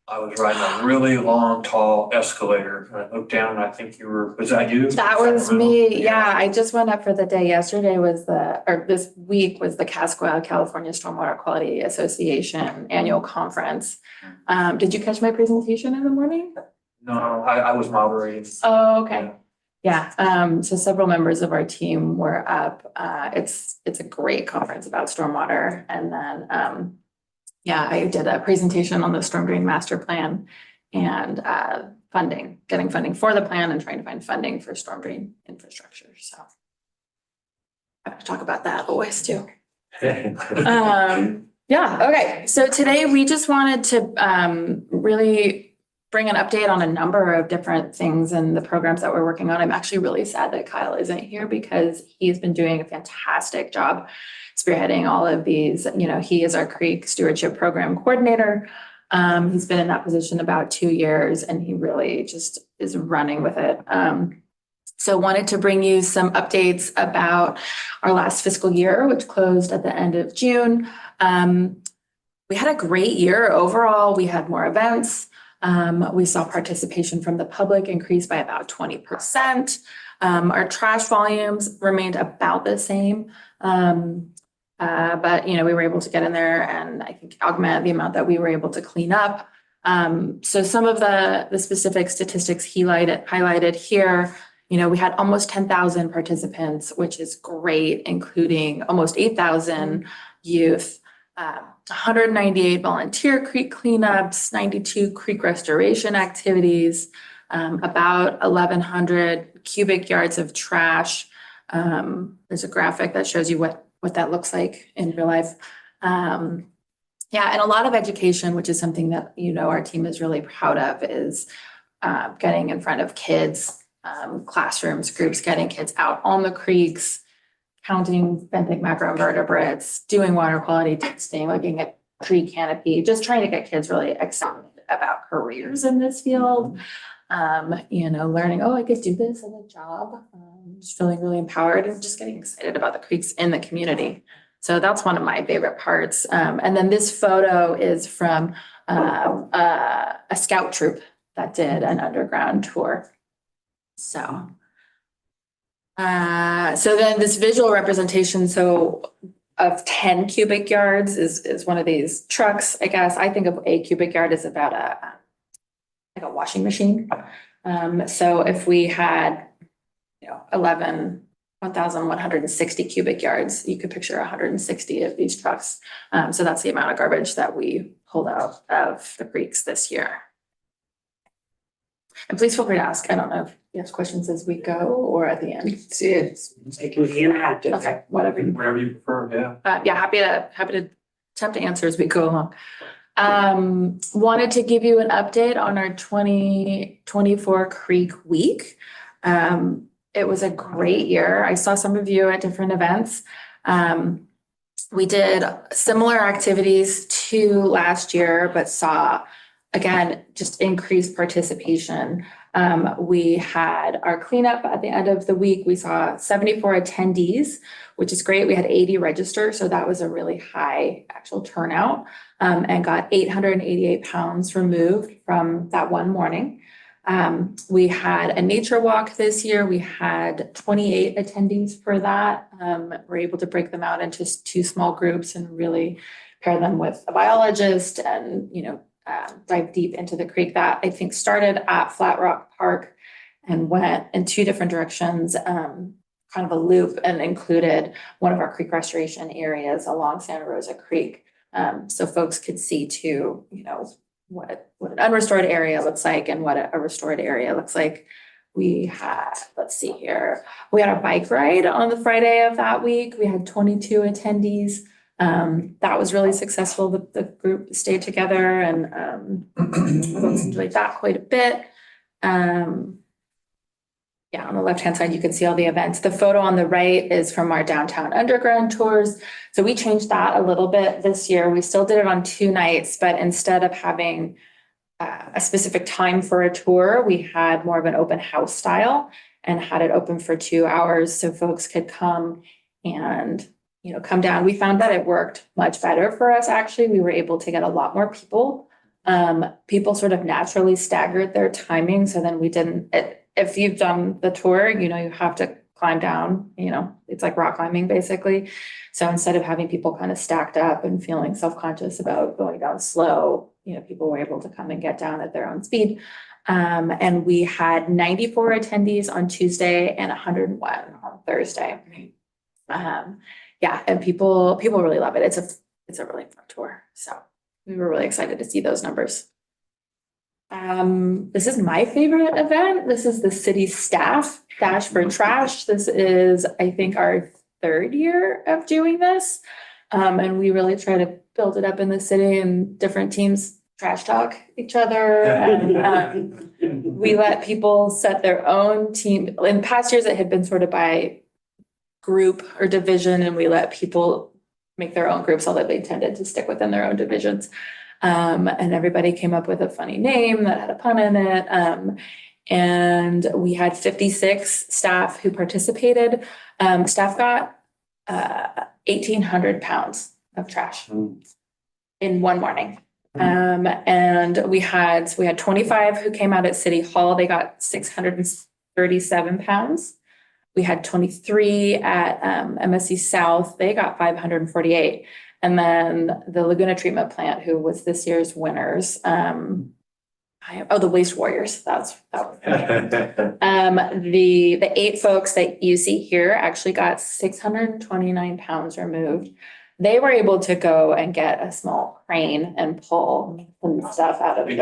Speaker 1: I was riding a really long, tall escalator and I looked down and I think was that you?
Speaker 9: That was me. Yeah, I just went up for the day. Yesterday was this week was the CASQUA, California Stormwater Quality Association annual conference. Did you catch my presentation in the morning?
Speaker 1: No, I was moderating.
Speaker 9: Oh, okay. Yeah, so several members of our team were up. It's a great conference about stormwater. And then, yeah, I did a presentation on the storm drain master plan and getting funding for the plan and trying to find funding for storm drain infrastructure. So I have to talk about that always too. Yeah, okay. So today we just wanted to really bring an update on a number of different things and the programs that we're working on. I'm actually really sad that Kyle isn't here because he's been doing a fantastic job spearheading all of these. You know, he is our Creek Stewardship Program Coordinator. He's been in that position about 2 years and he really just is running with it. So wanted to bring you some updates about our last fiscal year, which closed at the end of June. We had a great year overall. We had more events. We saw participation from the public increase by about 20%. Our trash volumes remained about the same. But, you know, we were able to get in there and I think augment the amount that we were able to clean up. So some of the specific statistics highlighted here, you know, we had almost 10,000 participants, which is great, including almost 8,000 youth. 198 volunteer creek cleanups, 92 creek restoration activities, about 1,100 cubic yards of trash. There's a graphic that shows you what that looks like in real life. Yeah, and a lot of education, which is something that, you know, our team is really proud of, is getting in front of kids, classrooms, groups, getting kids out on the creeks, counting benthic macroinvertebrates, doing water quality testing, looking at tree canopy, just trying to get kids really excited about careers in this field. You know, learning, oh, I could do this as a job, just feeling really empowered and just getting excited about the creeks in the community. So that's one of my favorite parts. And then this photo is from a scout troop that did an underground tour. So then this visual representation, so of 10 cubic yards is one of these trucks, I guess. I think of a cubic yard as about like a washing machine. So if we had, you know, 1,160 cubic yards, you could picture 160 of these trucks. So that's the amount of garbage that we pulled out of the creeks this year. And please feel free to ask. I don't know if you have questions as we go or at the end.
Speaker 4: It can be interactive.
Speaker 9: Okay, whatever you
Speaker 1: prefer, yeah.
Speaker 9: yeah, happy to attempt to answer as we go along. Wanted to give you an update on our 2024 Creek Week. It was a great year. I saw some of you at different events. We did similar activities to last year, but saw, again, just increased participation. We had our cleanup at the end of the week. We saw 74 attendees, which is great. We had 80 register, so that was a really high actual turnout, and got 888 pounds removed from that one morning. We had a nature walk this year. We had 28 attendees for that. We're able to break them out into two small groups and really pair them with a biologist and, dive deep into the creek. That I think started at Flat Rock Park and went in two different directions, kind of a loop, and included one of our creek restoration areas along Santa Rosa Creek. So folks could see too, what an unrestored area looks like and what a restored area looks like. We had, let's see here, we had a bike ride on the Friday of that week. We had 22 attendees. That was really successful. The group stayed together and folks enjoyed that quite a bit. Yeah, on the left-hand side, you can see all the events. The photo on the right is from our downtown underground tours. So we changed that a little bit this year. We still did it on 2 nights, but instead of having a specific time for a tour, we had more of an open house style and had it open for 2 hours so folks could come and, come down. We found that it worked much better for us, actually. We were able to get a lot more people. People sort of naturally staggered their timing. So then we didn't, if you've done the tour, you have to climb down, it's like rock climbing basically. So instead of having people kind of stacked up and feeling self-conscious about going down slow, people were able to come and get down at their own speed. And we had 94 attendees on Tuesday and 101 on Thursday. And people really love it. It's a really fun tour. So we were really excited to see those numbers. This is my favorite event. This is the city staff Dash for Trash. This is, I think, our 3rd year of doing this. And we really try to build it up in the city, and different teams trash talk each other. And we let people set their own team. In past years, it had been sort of by group or division, and we let people make their own groups, although they tended to stick within their own divisions. And everybody came up with a funny name that had a pun in it. And we had 56 staff who participated. Staff got 1,800 pounds of trash in one morning. And we had 25 who came out at City Hall. They got 637 pounds. We had 23 at MSC South. They got 548. And then the Laguna Treatment Plant, who was this year's winners, the Waste Warriors. That was the 8 folks that you see here actually got 629 pounds removed. They were able to go and get a small crane and pull some stuff out of the.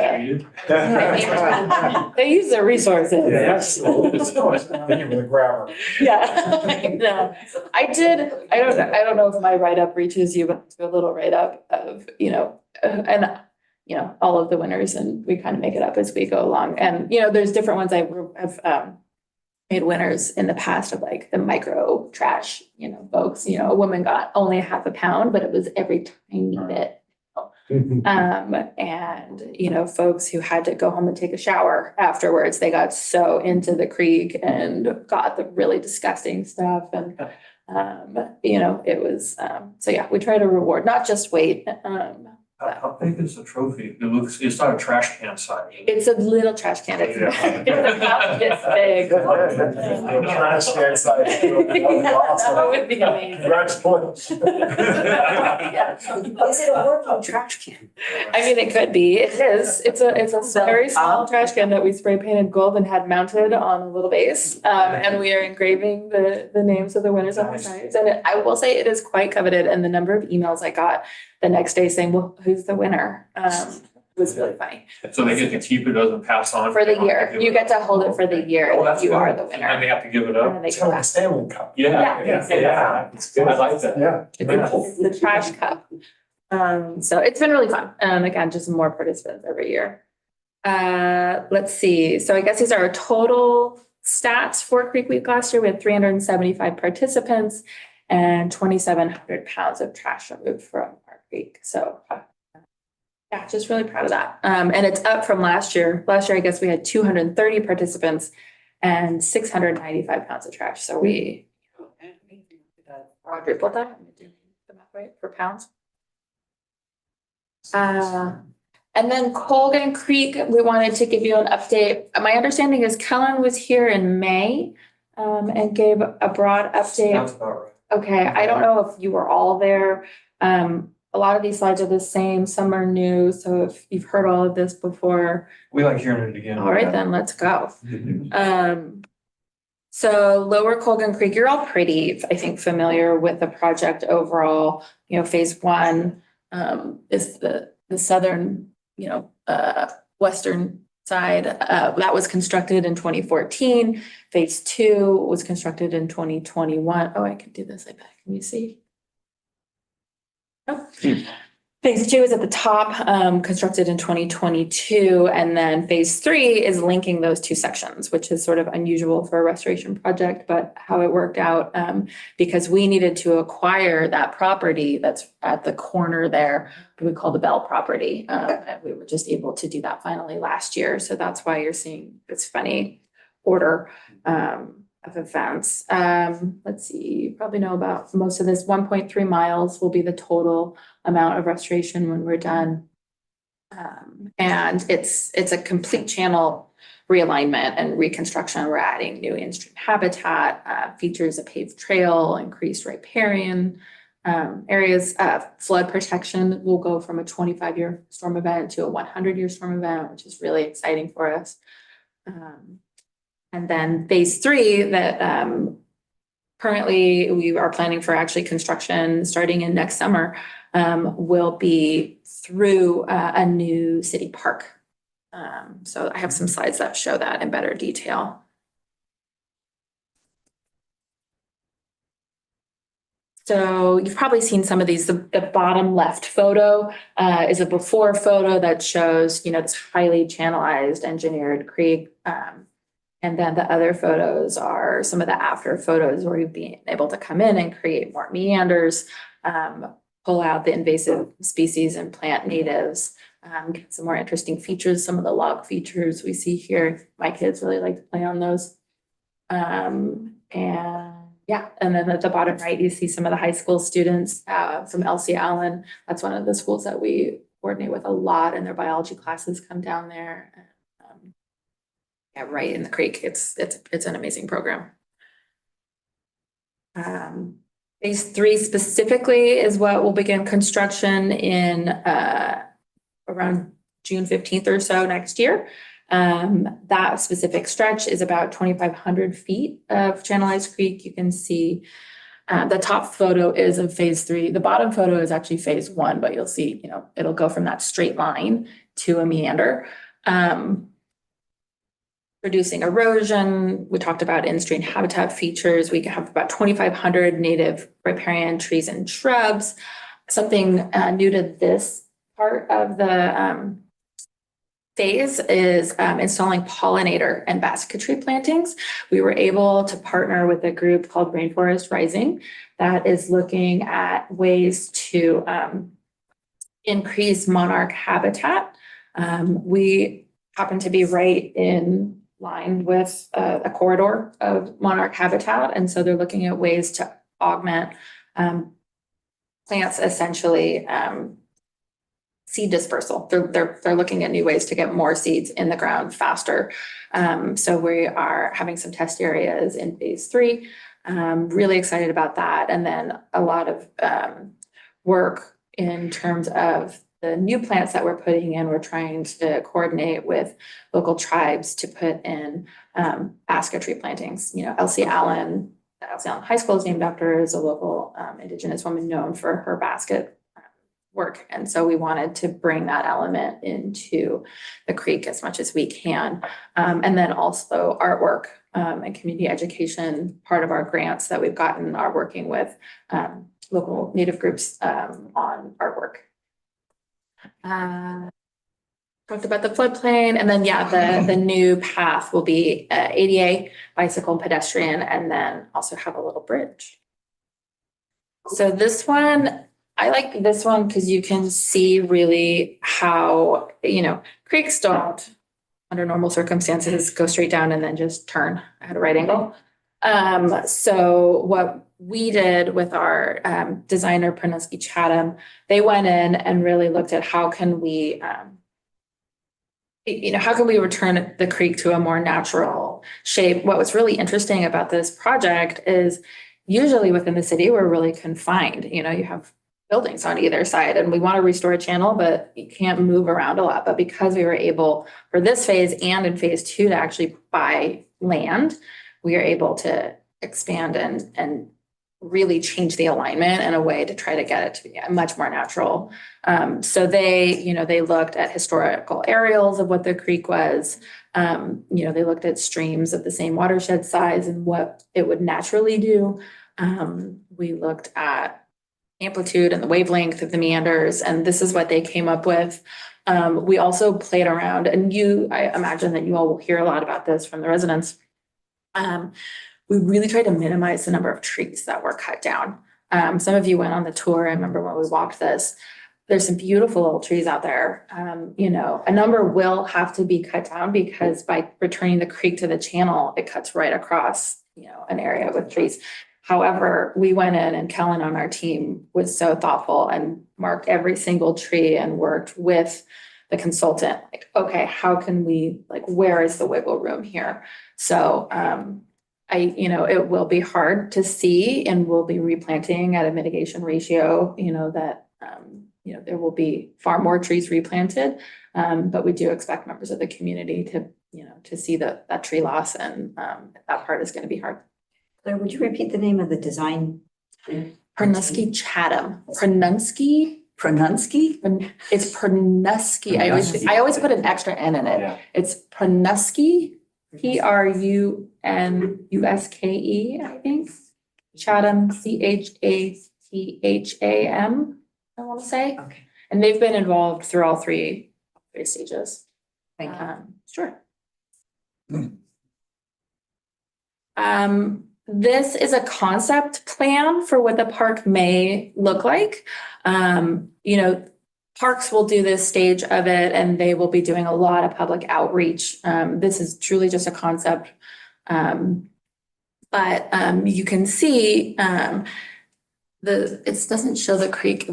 Speaker 9: They use their resources.
Speaker 7: Yes. The grabber.
Speaker 9: Yeah, I know. I don't know if my write-up reaches you, but it's a little write-up of, and all of the winners, and we kind of make it up as we go along. And, there's different ones I've made winners in the past of like the micro trash, folks, a woman got only half a pound, but it was every tiny bit. And, folks who had to go home and take a shower afterwards, they got so into the creek and got the really disgusting stuff. And, it was, so yeah, we try to reward, not just weight.
Speaker 1: How big is the trophy? It's not a trash can size.
Speaker 9: It's a little trash can. It's about this big.
Speaker 7: Trash can size.
Speaker 9: That would be amazing.
Speaker 7: Congratulations.
Speaker 3: Is it a working trash can?
Speaker 9: I mean, it could be. It is. It's a very small trash can that we spray painted gold and had mounted on a little base. And we are engraving the names of the winners on the sides. And I will say it is quite coveted. And the number of emails I got the next day saying, well, who's the winner? Was really funny.
Speaker 1: So they get to keep it, doesn't pass on?
Speaker 9: For the year. You get to hold it for the year.
Speaker 1: Oh, that's
Speaker 9: You are
Speaker 1: good.
Speaker 9: the
Speaker 1: And
Speaker 9: winner.
Speaker 1: they have to give it
Speaker 9: And
Speaker 1: up?
Speaker 9: then they
Speaker 7: It's
Speaker 9: go
Speaker 7: like a
Speaker 9: back.
Speaker 7: Stanley Cup.
Speaker 1: Yeah.
Speaker 9: Yeah.
Speaker 1: It's good. I like that.
Speaker 7: Yeah.
Speaker 9: It's the trash cup. So it's been really fun. And again, just more participants every year. Let's see. So I guess these are our total stats for Creek Week last year. We had 375 participants and 2,700 pounds of trash removed from our creek. So yeah, just really proud of that. And it's up from last year. Last year, I guess we had 230 participants and 695 pounds of trash. So we quadrupled that. I'm doing the math right for pounds. And then Colgan Creek, we wanted to give you an update. My understanding is Kellen was here in May and gave a broad update.
Speaker 1: That's about right.
Speaker 9: Okay, I don't know if you were all there. A lot of these slides are the same, some are new, so if you've heard all of this before,
Speaker 1: We like hearing it again.
Speaker 9: all right, then let's go. So Lower Colgan Creek, you're all pretty, I think, familiar with the project overall. You know, phase one is the southern, western side. That was constructed in 2014. Phase two was constructed in 2021. Oh, I can do this, I bet. Can you see? Oh. Phase two is at the top, constructed in 2022, and then phase three is linking those two sections, which is sort of unusual for a restoration project, but how it worked out, because we needed to acquire that property that's at the corner there, we call the Bell property. And we were just able to do that finally last year. So that's why you're seeing this funny order of events. Let's see, you probably know about most of this. 1.3 miles will be the total amount of restoration when we're done. And it's a complete channel realignment and reconstruction. We're adding new in-stream habitat, features a paved trail, increased riparian areas. Flood protection will go from a 25-year storm event to a 100-year storm event, which is really exciting for us. And then phase three that currently we are planning for actually construction starting in next summer will be through a new city park. So I have some slides that show that in better detail. So you've probably seen some of these. The bottom left photo is a before photo that shows, this highly channelized engineered creek. And then the other photos are some of the after photos where we've been able to come in and create more meanders, pull out the invasive species and plant natives, get some more interesting features, some of the log features we see here. My kids really like to play on those. And then at the bottom right, you see some of the high school students from LC Allen. That's one of the schools that we coordinate with a lot, and their biology classes come down there. Right in the creek. It's an amazing program. Phase three specifically is what will begin construction in around June 15th or so next year. That specific stretch is about 2,500 feet of channelized creek. You can see the top photo is of phase three. The bottom photo is actually phase one, but you'll see, it'll go from that straight line to a meander. Reducing erosion. We talked about in-stream habitat features. We have about 2,500 native riparian trees and shrubs. Something new to this part of the phase is installing pollinator and basketry plantings. We were able to partner with a group called Rainforest Rising that is looking at ways to increase monarch habitat. We happen to be right in line with a corridor of monarch habitat. And so they're looking at ways to augment plants, essentially seed dispersal. They're looking at new ways to get more seeds in the ground faster. So we are having some test areas in phase three. Really excited about that. And then a lot of work in terms of the new plants that we're putting in. We're trying to coordinate with local tribes to put in basketry plantings. LC Allen High School is named after is a local Indigenous woman known for her basket work. And so we wanted to bring that element into the creek as much as we can. And then also artwork and community education. Part of our grants that we've gotten are working with local Native groups on artwork. Talked about the floodplain, and then the new path will be ADA, bicycle and pedestrian, and then also have a little bridge. So this one, I like this one because you can see really how, creeks don't, under normal circumstances, go straight down and then just turn at a right angle. So what we did with our designer, Pranuski Chatham, they went in and really looked at how can we how can we return the creek to a more natural shape? What was really interesting about this project is usually within the city, we're really confined. You have buildings on either side and we want to restore a channel, but you can't move around a lot. But because we were able for this phase and in phase 2 to actually buy land, we are able to expand and really change the alignment in a way to try to get it to be much more natural. So they looked at historical aerials of what the creek was. They looked at streams of the same watershed size and what it would naturally do. We looked at amplitude and the wavelength of the meanders, and this is what they came up with. We also played around, and I imagine that you all will hear a lot about this from the residents. We really tried to minimize the number of trees that were cut down. Some of you went on the tour. I remember when we walked this. There's some beautiful old trees out there. A number will have to be cut down because by returning the creek to the channel, it cuts right across, an area with trees. However, we went in and Kellen on our team was so thoughtful and marked every single tree and worked with the consultant. Like, okay, how can we, where is the wiggle room here? So, it will be hard to see and we'll be replanting at a mitigation ratio, that, there will be far more trees replanted. But we do expect members of the community to see that tree loss and that part is going to be hard.
Speaker 3: Claire, would you repeat the name of the design?
Speaker 9: Pronusky Chatham. Pronusky? It's Pronusky. I always put an extra N in it. Yeah. It's Pronusky. Prunuske, I think. Chatham, Chatham, I want to say.
Speaker 3: Okay.
Speaker 9: And they've been involved through all three stages.
Speaker 3: Thank you.
Speaker 9: Sure. This is a concept plan for what the park may look like. Parks will do this stage of it and they will be doing a lot of public outreach. This is truly just a concept. But you can see it doesn't show the creek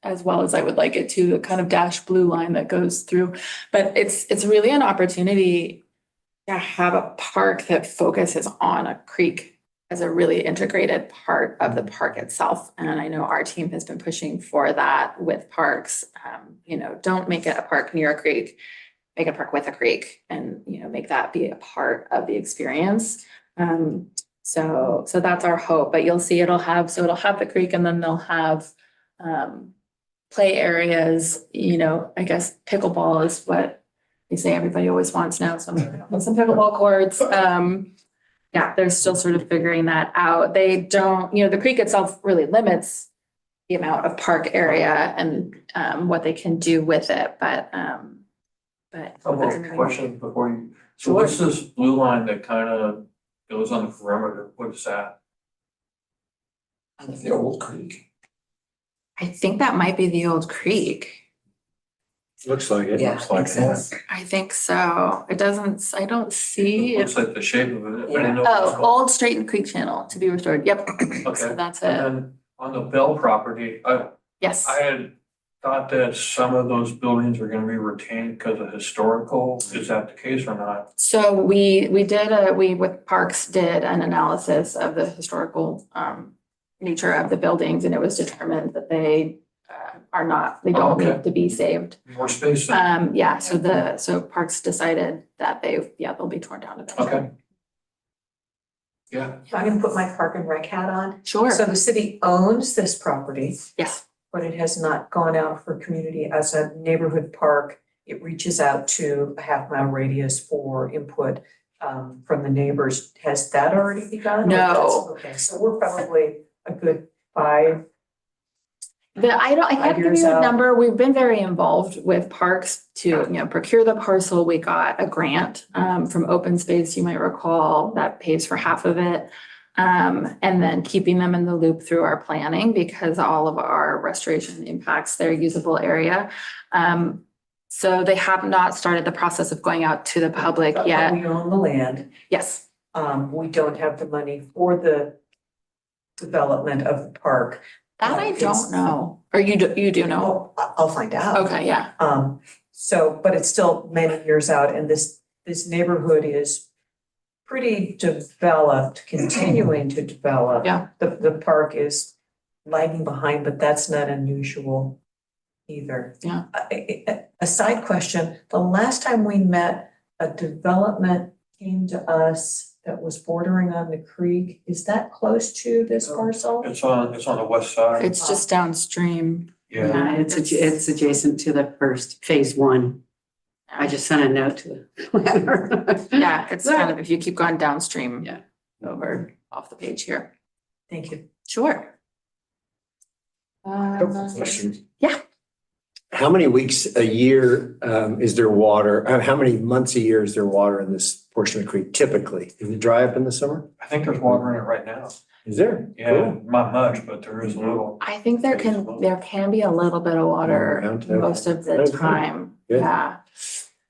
Speaker 9: as well as I would like it to, the kind of dashed blue line that goes through. But it's really an opportunity to have a park that focuses on a creek as a really integrated part of the park itself. And I know our team has been pushing for that with parks. Don't make it a park near a creek, make it a park with a creek and, make that be a part of the experience. So that's our hope, but you'll see it'll have the creek and then they'll have play areas, I guess pickleball is what they say everybody always wants now. So some pickleball courts. Yeah, they're still sort of figuring that out. They don't, the creek itself really limits the amount of park area and what they can do with it. But
Speaker 1: Question before you. So what's this blue line that kind of goes on the perimeter? What is that?
Speaker 7: The old creek.
Speaker 9: I think that might be the old creek.
Speaker 8: Looks like it.
Speaker 3: Yeah,
Speaker 8: Looks like
Speaker 3: makes sense.
Speaker 9: I think so. I don't see
Speaker 1: It
Speaker 9: it.
Speaker 1: looks like the shape of it. I
Speaker 3: Yeah.
Speaker 1: didn't know what it was called.
Speaker 9: Old Straighten Creek Channel to be restored. Yep.
Speaker 1: Okay.
Speaker 9: So that's
Speaker 1: And
Speaker 9: it.
Speaker 1: then on the Bell property,
Speaker 9: Yes.
Speaker 1: I had thought that some of those buildings are gonna be retained because of historical. Is that the case or not?
Speaker 9: So we with Parks did an analysis of the historical nature of the buildings and it was determined that they don't
Speaker 1: Okay.
Speaker 9: need to be saved.
Speaker 1: More space?
Speaker 9: So Parks decided that they'll be torn down eventually.
Speaker 1: Okay. Yeah.
Speaker 6: I'm gonna put my park and rec hat on.
Speaker 9: Sure.
Speaker 6: So the city owns this property,
Speaker 9: Yes.
Speaker 6: but it has not gone out for community as a neighborhood park. It reaches out to a half-mile radius for input from the neighbors. Has that already begun? Or
Speaker 9: No.
Speaker 6: that's- Okay, so we're probably a good 5.
Speaker 9: I can't
Speaker 6: 5
Speaker 9: give
Speaker 6: years
Speaker 9: you a
Speaker 6: out.
Speaker 9: number. We've been very involved with Parks to, procure the parcel. We got a grant from Open Space, you might recall, that pays for half of it. And then keeping them in the loop through our planning because all of our restoration impacts their usable area. So they have not started the process of going out to the public
Speaker 6: But
Speaker 9: yet.
Speaker 6: we own the land.
Speaker 9: Yes.
Speaker 6: We don't have the money for the development of the park.
Speaker 9: That I don't know. Or you do know?
Speaker 6: Well, I'll find out.
Speaker 9: Okay, yeah.
Speaker 6: So, but it's still many years out, and this neighborhood is pretty developed, continuing to develop.
Speaker 9: Yeah.
Speaker 6: The park is lagging behind, but that's not unusual either.
Speaker 9: Yeah.
Speaker 6: A side question, the last time we met, a development came to us that was bordering on the creek. Is that close to this parcel?
Speaker 1: It's on the west side.
Speaker 9: It's just downstream.
Speaker 1: Yeah.
Speaker 4: Yeah, it's adjacent to the first phase one. I just sent a note to the planner.
Speaker 9: Yeah, it's kind of, if you keep going downstream.
Speaker 4: Yeah.
Speaker 9: Over off the page here.
Speaker 6: Thank you.
Speaker 9: Sure.
Speaker 8: Question.
Speaker 9: Yeah.
Speaker 8: How many weeks a year is there water? How many months a year is there water in this portion of the creek typically? Is it dry up in the summer?
Speaker 1: I think there's water in it right now.
Speaker 8: Is there?
Speaker 1: Yeah, not much, but there is a little.
Speaker 9: I think there can be a little bit of water
Speaker 8: Okay.
Speaker 9: most of the
Speaker 8: Okay.
Speaker 9: time.
Speaker 8: Good.
Speaker 9: Yeah.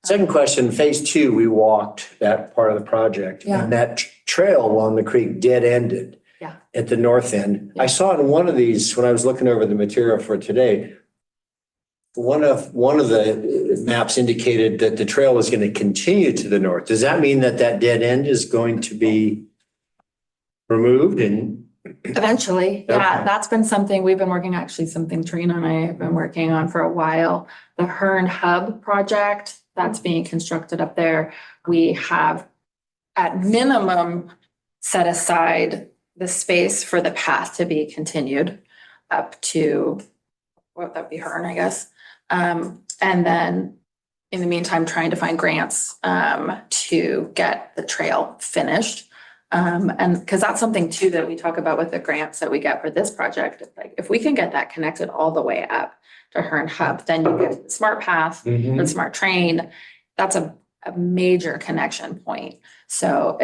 Speaker 8: Second question, phase two, we walked that part of the project
Speaker 9: Yeah.
Speaker 8: and that trail along the creek dead ended.
Speaker 9: Yeah.
Speaker 8: At the north end. I saw in one of these, when I was looking over the material for today, one of the maps indicated that the trail was going to continue to the north. Does that mean that that dead end is going to be removed and?
Speaker 9: Eventually, yeah,
Speaker 8: Okay.
Speaker 9: that's been something we've been working, actually something Trina and I have been working on for a while. The Hearn Hub project that's being constructed up there, we have at minimum set aside the space for the path to be continued up to, what that would be Hearn, I guess. And then in the meantime, trying to find grants to get the trail finished. And because that's something too that we talk about with the grants that we get for this project. Like if we can get that connected all the way up to Hearn Hub, then you get the smart path, the smart train. That's a major connection point. So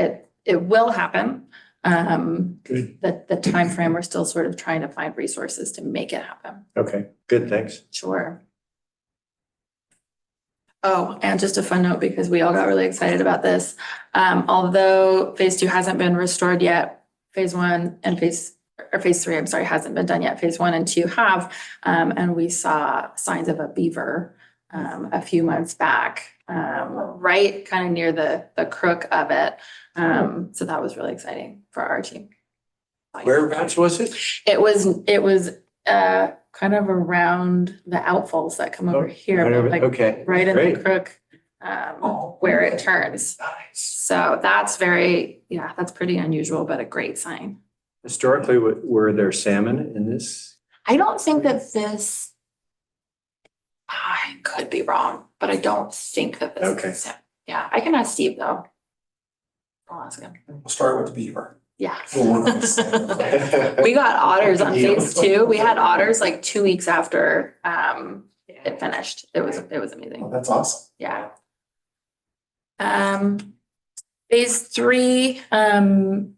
Speaker 9: it will happen.
Speaker 8: Good.
Speaker 9: The timeframe, we're still sort of trying to find resources to make it happen.
Speaker 8: Okay, good, thanks.
Speaker 9: Sure. Oh, and just a fun note, because we all got really excited about this. Although phase two hasn't been restored yet, phase one and phase three, I'm sorry, hasn't been done yet. Phase one and two have, and we saw signs of a beaver a few months back, right kind of near the crook of it. So that was really exciting for our team.
Speaker 8: Whereabouts was it?
Speaker 9: It was kind of around the outfalls that come over here, but like
Speaker 8: Okay.
Speaker 9: right in the
Speaker 8: Great.
Speaker 9: crook, where it turns.
Speaker 1: Nice.
Speaker 9: So that's that's pretty unusual, but a great sign.
Speaker 8: Historically, were there salmon in this?
Speaker 9: I don't think that this, I could be wrong, but I don't think that this
Speaker 8: Okay.
Speaker 9: is, yeah, I can ask Steve though. I'll ask him.
Speaker 7: We'll start with the beaver.
Speaker 9: Yeah.
Speaker 7: We'll work on the
Speaker 9: We got otters on phase two. We had otters like 2 weeks after it finished. It was amazing.
Speaker 7: Oh, that's awesome.
Speaker 9: Yeah. Phase three, I'm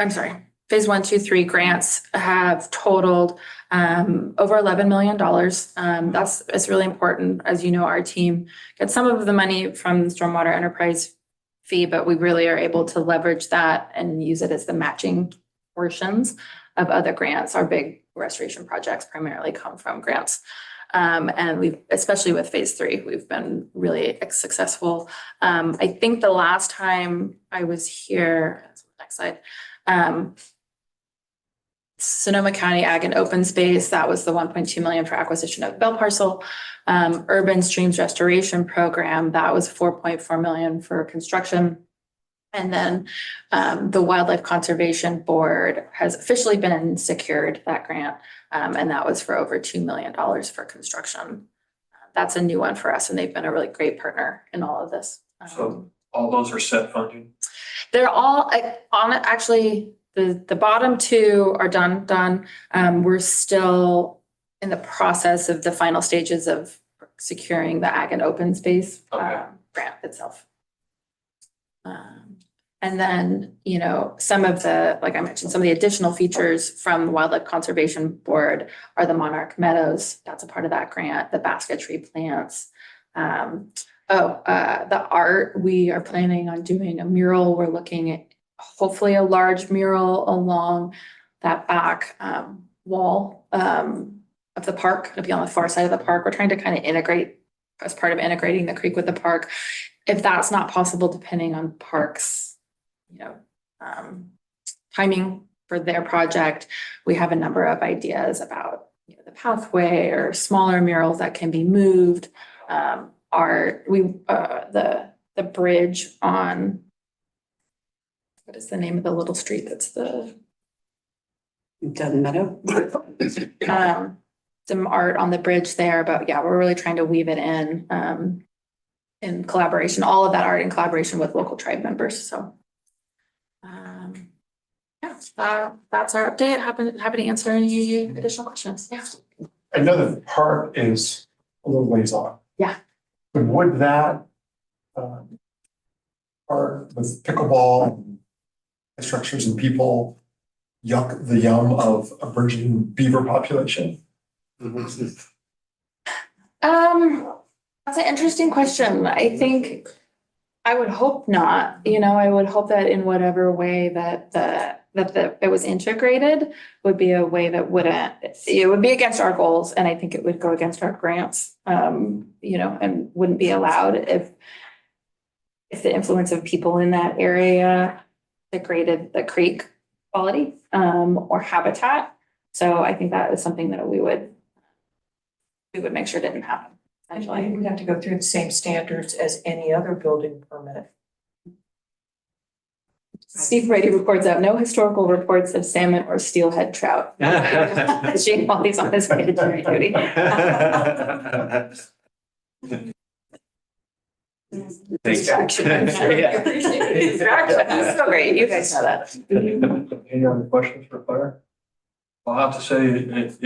Speaker 9: sorry, phase 1, 2, 3 grants have totaled over $11 million. It's really important. As you know, our team gets some of the money from the Stormwater Enterprise fee, but we really are able to leverage that and use it as the matching portions of other grants. Our big restoration projects primarily come from grants. And we've, especially with phase 3, we've been really successful. I think the last time I was here, next slide, Sonoma County Ag and Open Space, that was the 1.2 million for acquisition of Bell Parcel. Urban Streams Restoration Program, that was 4.4 million for construction. And then the Wildlife Conservation Board has officially been secured that grant, and that was for over $2 million for construction. That's a new one for us, and they've been a really great partner in all of this.
Speaker 1: So all those are set funding?
Speaker 9: They're all on it. Actually, the bottom two are done. We're still in the process of the final stages of securing the Ag and Open Space grant itself. And then, some of the, like I mentioned, some of the additional features from the Wildlife Conservation Board are the monarch meadows. That's a part of that grant, the basket tree plants. The art, we are planning on doing a mural. We're looking at hopefully a large mural along that back wall of the park. It'll be on the far side of the park. We're trying to kind of integrate as part of integrating the creek with the park. If that's not possible, depending on parks, timing for their project, we have a number of ideas about the pathway or smaller murals that can be moved. The bridge on, what is the name of the little street that's the
Speaker 4: Doesn't matter.
Speaker 9: some art on the bridge there, but yeah, we're really trying to weave it in collaboration, all of that art in collaboration with local tribe members. So that's our update. Happy to answer any additional questions. Yeah.
Speaker 7: I know that the park is a little ways off.
Speaker 9: Yeah.
Speaker 7: But would that park with pickleball and structures and people yuck the yum of a burgeoning beaver population?
Speaker 9: That's an interesting question. I think I would hope not. I would hope that in whatever way that it was integrated would be a way that it would be against our goals, and I think it would go against our grants, and wouldn't be allowed if the influence of people in that area degraded the creek quality or habitat. So I think that is something that we would make sure didn't happen. Essentially,
Speaker 6: We'd have to go through the same standards as any other building permit.
Speaker 9: Steve Brady reports out no historical reports of salmon or steelhead trout. Shane Molly's on his way to jury duty. Distraction. Distraction. So great. You guys know that.
Speaker 1: Any other questions for Claire? I'll have to say, if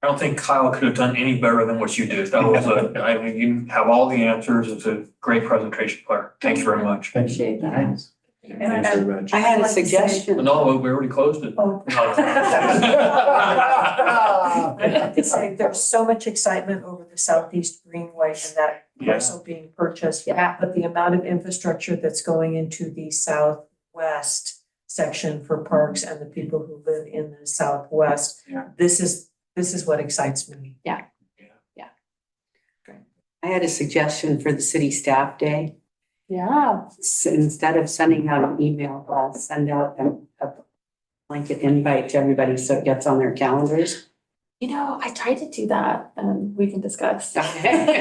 Speaker 1: I don't think Kyle could have done any better than what you did. That was you have all the answers. It's a great presentation, Claire. Thank you very much.
Speaker 3: Appreciate that.
Speaker 8: Thanks very much.
Speaker 4: I had a suggestion.
Speaker 1: No, we already closed it.
Speaker 6: Oh. I have to say, there's so much excitement over the Southeast Greenway and that parcel being purchased.
Speaker 9: Yeah.
Speaker 6: But the amount of infrastructure that's going into the southwest section for parks and the people who live in the southwest.
Speaker 1: Yeah.
Speaker 6: This is what excites me.
Speaker 4: I had a suggestion for the city staff day.
Speaker 9: Yeah.
Speaker 4: Instead of sending out an email, I'll send out a blanket invite to everybody so it gets on their calendars.
Speaker 9: I tried to do that and we can discuss.
Speaker 4: Okay.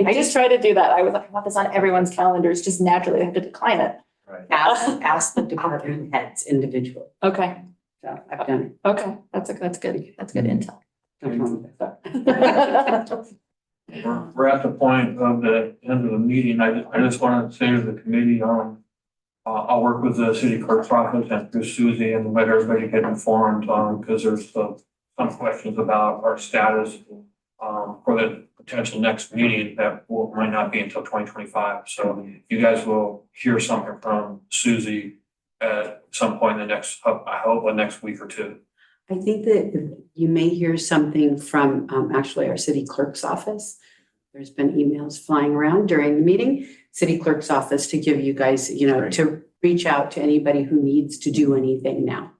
Speaker 9: I just tried to do that. I was like, I want this on everyone's calendars, just naturally I have to decline it.
Speaker 1: Right.
Speaker 4: Ask the department heads individually.
Speaker 9: Okay.
Speaker 4: So I've done
Speaker 9: Okay. That's good. That's good intel.
Speaker 4: it.
Speaker 1: We're at the point of the end of the meeting. I just wanted to say to the committee, I'll work with the city clerk's office and through Susie and let everybody get informed, because there's some questions about our status for the potential next meeting that might not be until 2025. So you guys will hear something from Susie at some point in the next, I hope, the next week or two.
Speaker 4: I think that you may hear something from actually our city clerk's office. There's been emails flying around during the meeting, city clerk's office, to give you guys, to reach out to anybody who needs to do anything now.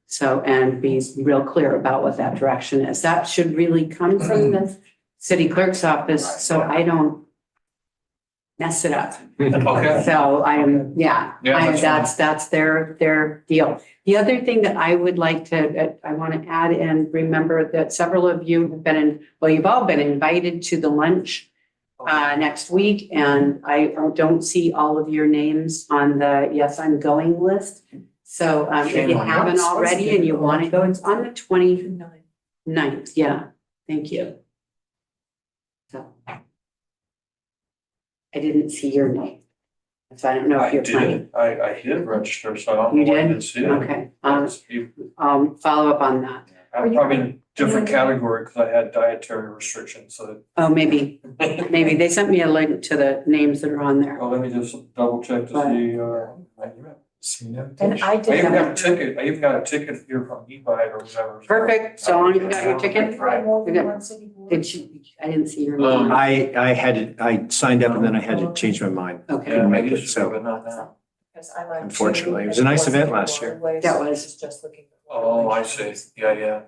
Speaker 4: So, and be real clear about what that direction is. That should really come from the city clerk's office, so I don't mess it up.
Speaker 1: Okay.
Speaker 4: So that's their deal. The other thing that I would like to, I want to add and remember that several of you have you've all been invited to the lunch next week, and I don't see all of your names on the yes, I'm going list. So if you haven't already and you want to go, it's on the 29th. Yeah, thank you. So I didn't see your name. So I don't know if you're planning.
Speaker 1: I did register, so I don't know
Speaker 4: You
Speaker 1: why I
Speaker 4: did?
Speaker 1: didn't see it.
Speaker 4: Okay, follow up on that.
Speaker 1: I'm probably in a different category because I had dietary restrictions, so.
Speaker 4: Oh, maybe they sent me a link to the names that are on there.
Speaker 1: Well, let me just double check to see,
Speaker 6: And I
Speaker 1: I
Speaker 6: did.
Speaker 1: even got a ticket, here from eBay or whatever. so-
Speaker 4: Perfect, so long as you got your ticket.
Speaker 1: Right.
Speaker 4: I didn't see your
Speaker 1: Um,
Speaker 4: name.
Speaker 8: I signed up and then I had to change my mind.
Speaker 4: Okay,
Speaker 1: Yeah, I
Speaker 8: make it,
Speaker 1: used to,
Speaker 8: so-
Speaker 1: but not now.
Speaker 8: Unfortunately, it was a nice event last year.
Speaker 4: That was.
Speaker 6: Just looking.
Speaker 1: Oh, I see. Yeah.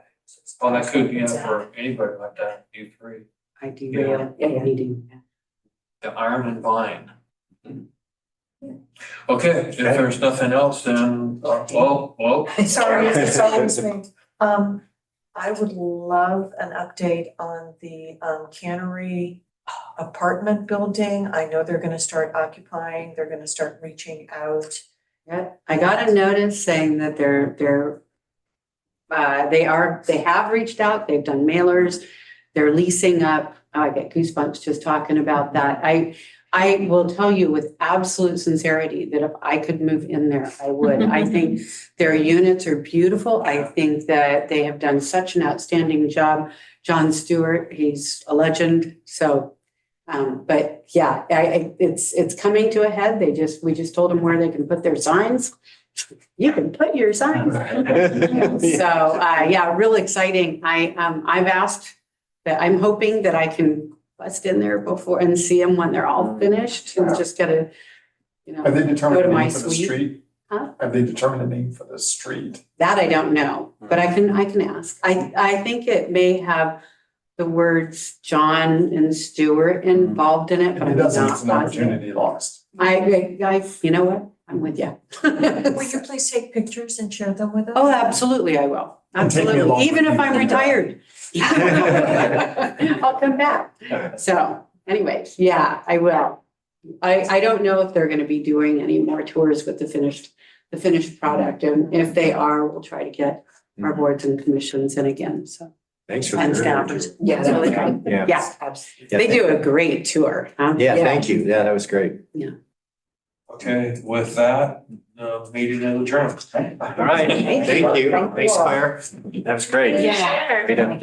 Speaker 1: Oh, that could be for anybody like that, you three.
Speaker 4: I derail a meeting.
Speaker 1: The Iron and Vine. Okay, if there's nothing else, then,
Speaker 6: Sorry, it's always me. I would love an update on the cannery apartment building. I know they're gonna start occupying, they're gonna start reaching out.
Speaker 4: Yeah, I got a notice saying that they have reached out, they've done mailers, they're leasing up. I get goosebumps just talking about that. I will tell you with absolute sincerity that if I could move in there, I would. I think their units are beautiful. I think that they have done such an outstanding job. John Stewart, he's a legend. So, but yeah, it's coming to a head. We just told them where they can put their signs. You can put your signs. So, yeah, real exciting. I've asked that I'm hoping that I can bust in there before and see them when they're all finished and just gotta,
Speaker 7: Have they
Speaker 4: go
Speaker 7: determined
Speaker 4: to
Speaker 7: a
Speaker 4: my
Speaker 7: name for the
Speaker 4: suite.
Speaker 7: street?
Speaker 4: Huh?
Speaker 7: Have they determined a name for the street?
Speaker 4: That I don't know, but I can ask. I think it may have the words John and Stewart involved in it,
Speaker 7: If
Speaker 4: but
Speaker 7: it
Speaker 4: I'm
Speaker 7: doesn't,
Speaker 4: not
Speaker 7: it's an
Speaker 4: positive.
Speaker 7: opportunity lost.
Speaker 4: You know what? I'm with you.
Speaker 6: Will you please take pictures and share them with us?
Speaker 4: Oh, absolutely, I will.
Speaker 7: And take me
Speaker 4: Absolutely,
Speaker 7: along
Speaker 4: even
Speaker 7: with
Speaker 4: if
Speaker 7: you.
Speaker 4: I'm retired. I'll come back. So anyways, yeah, I will. I don't know if they're gonna be doing any more tours with the finished product. And if they are, we'll try to get our boards and commissions in again, so.
Speaker 8: Thanks for
Speaker 4: And
Speaker 8: the
Speaker 4: staff.
Speaker 8: tour.
Speaker 3: Yeah,
Speaker 4: It's really
Speaker 3: that's
Speaker 4: great.
Speaker 8: Yeah.
Speaker 4: Yeah,
Speaker 3: absolutely.
Speaker 4: they do a great tour, huh?
Speaker 8: Yeah, thank you. Yeah, that was great.
Speaker 1: okay, with that, the meeting is adjourned.
Speaker 8: All right. Thank you. Thanks, Claire. That was great.
Speaker 9: Yeah.
Speaker 8: Great update.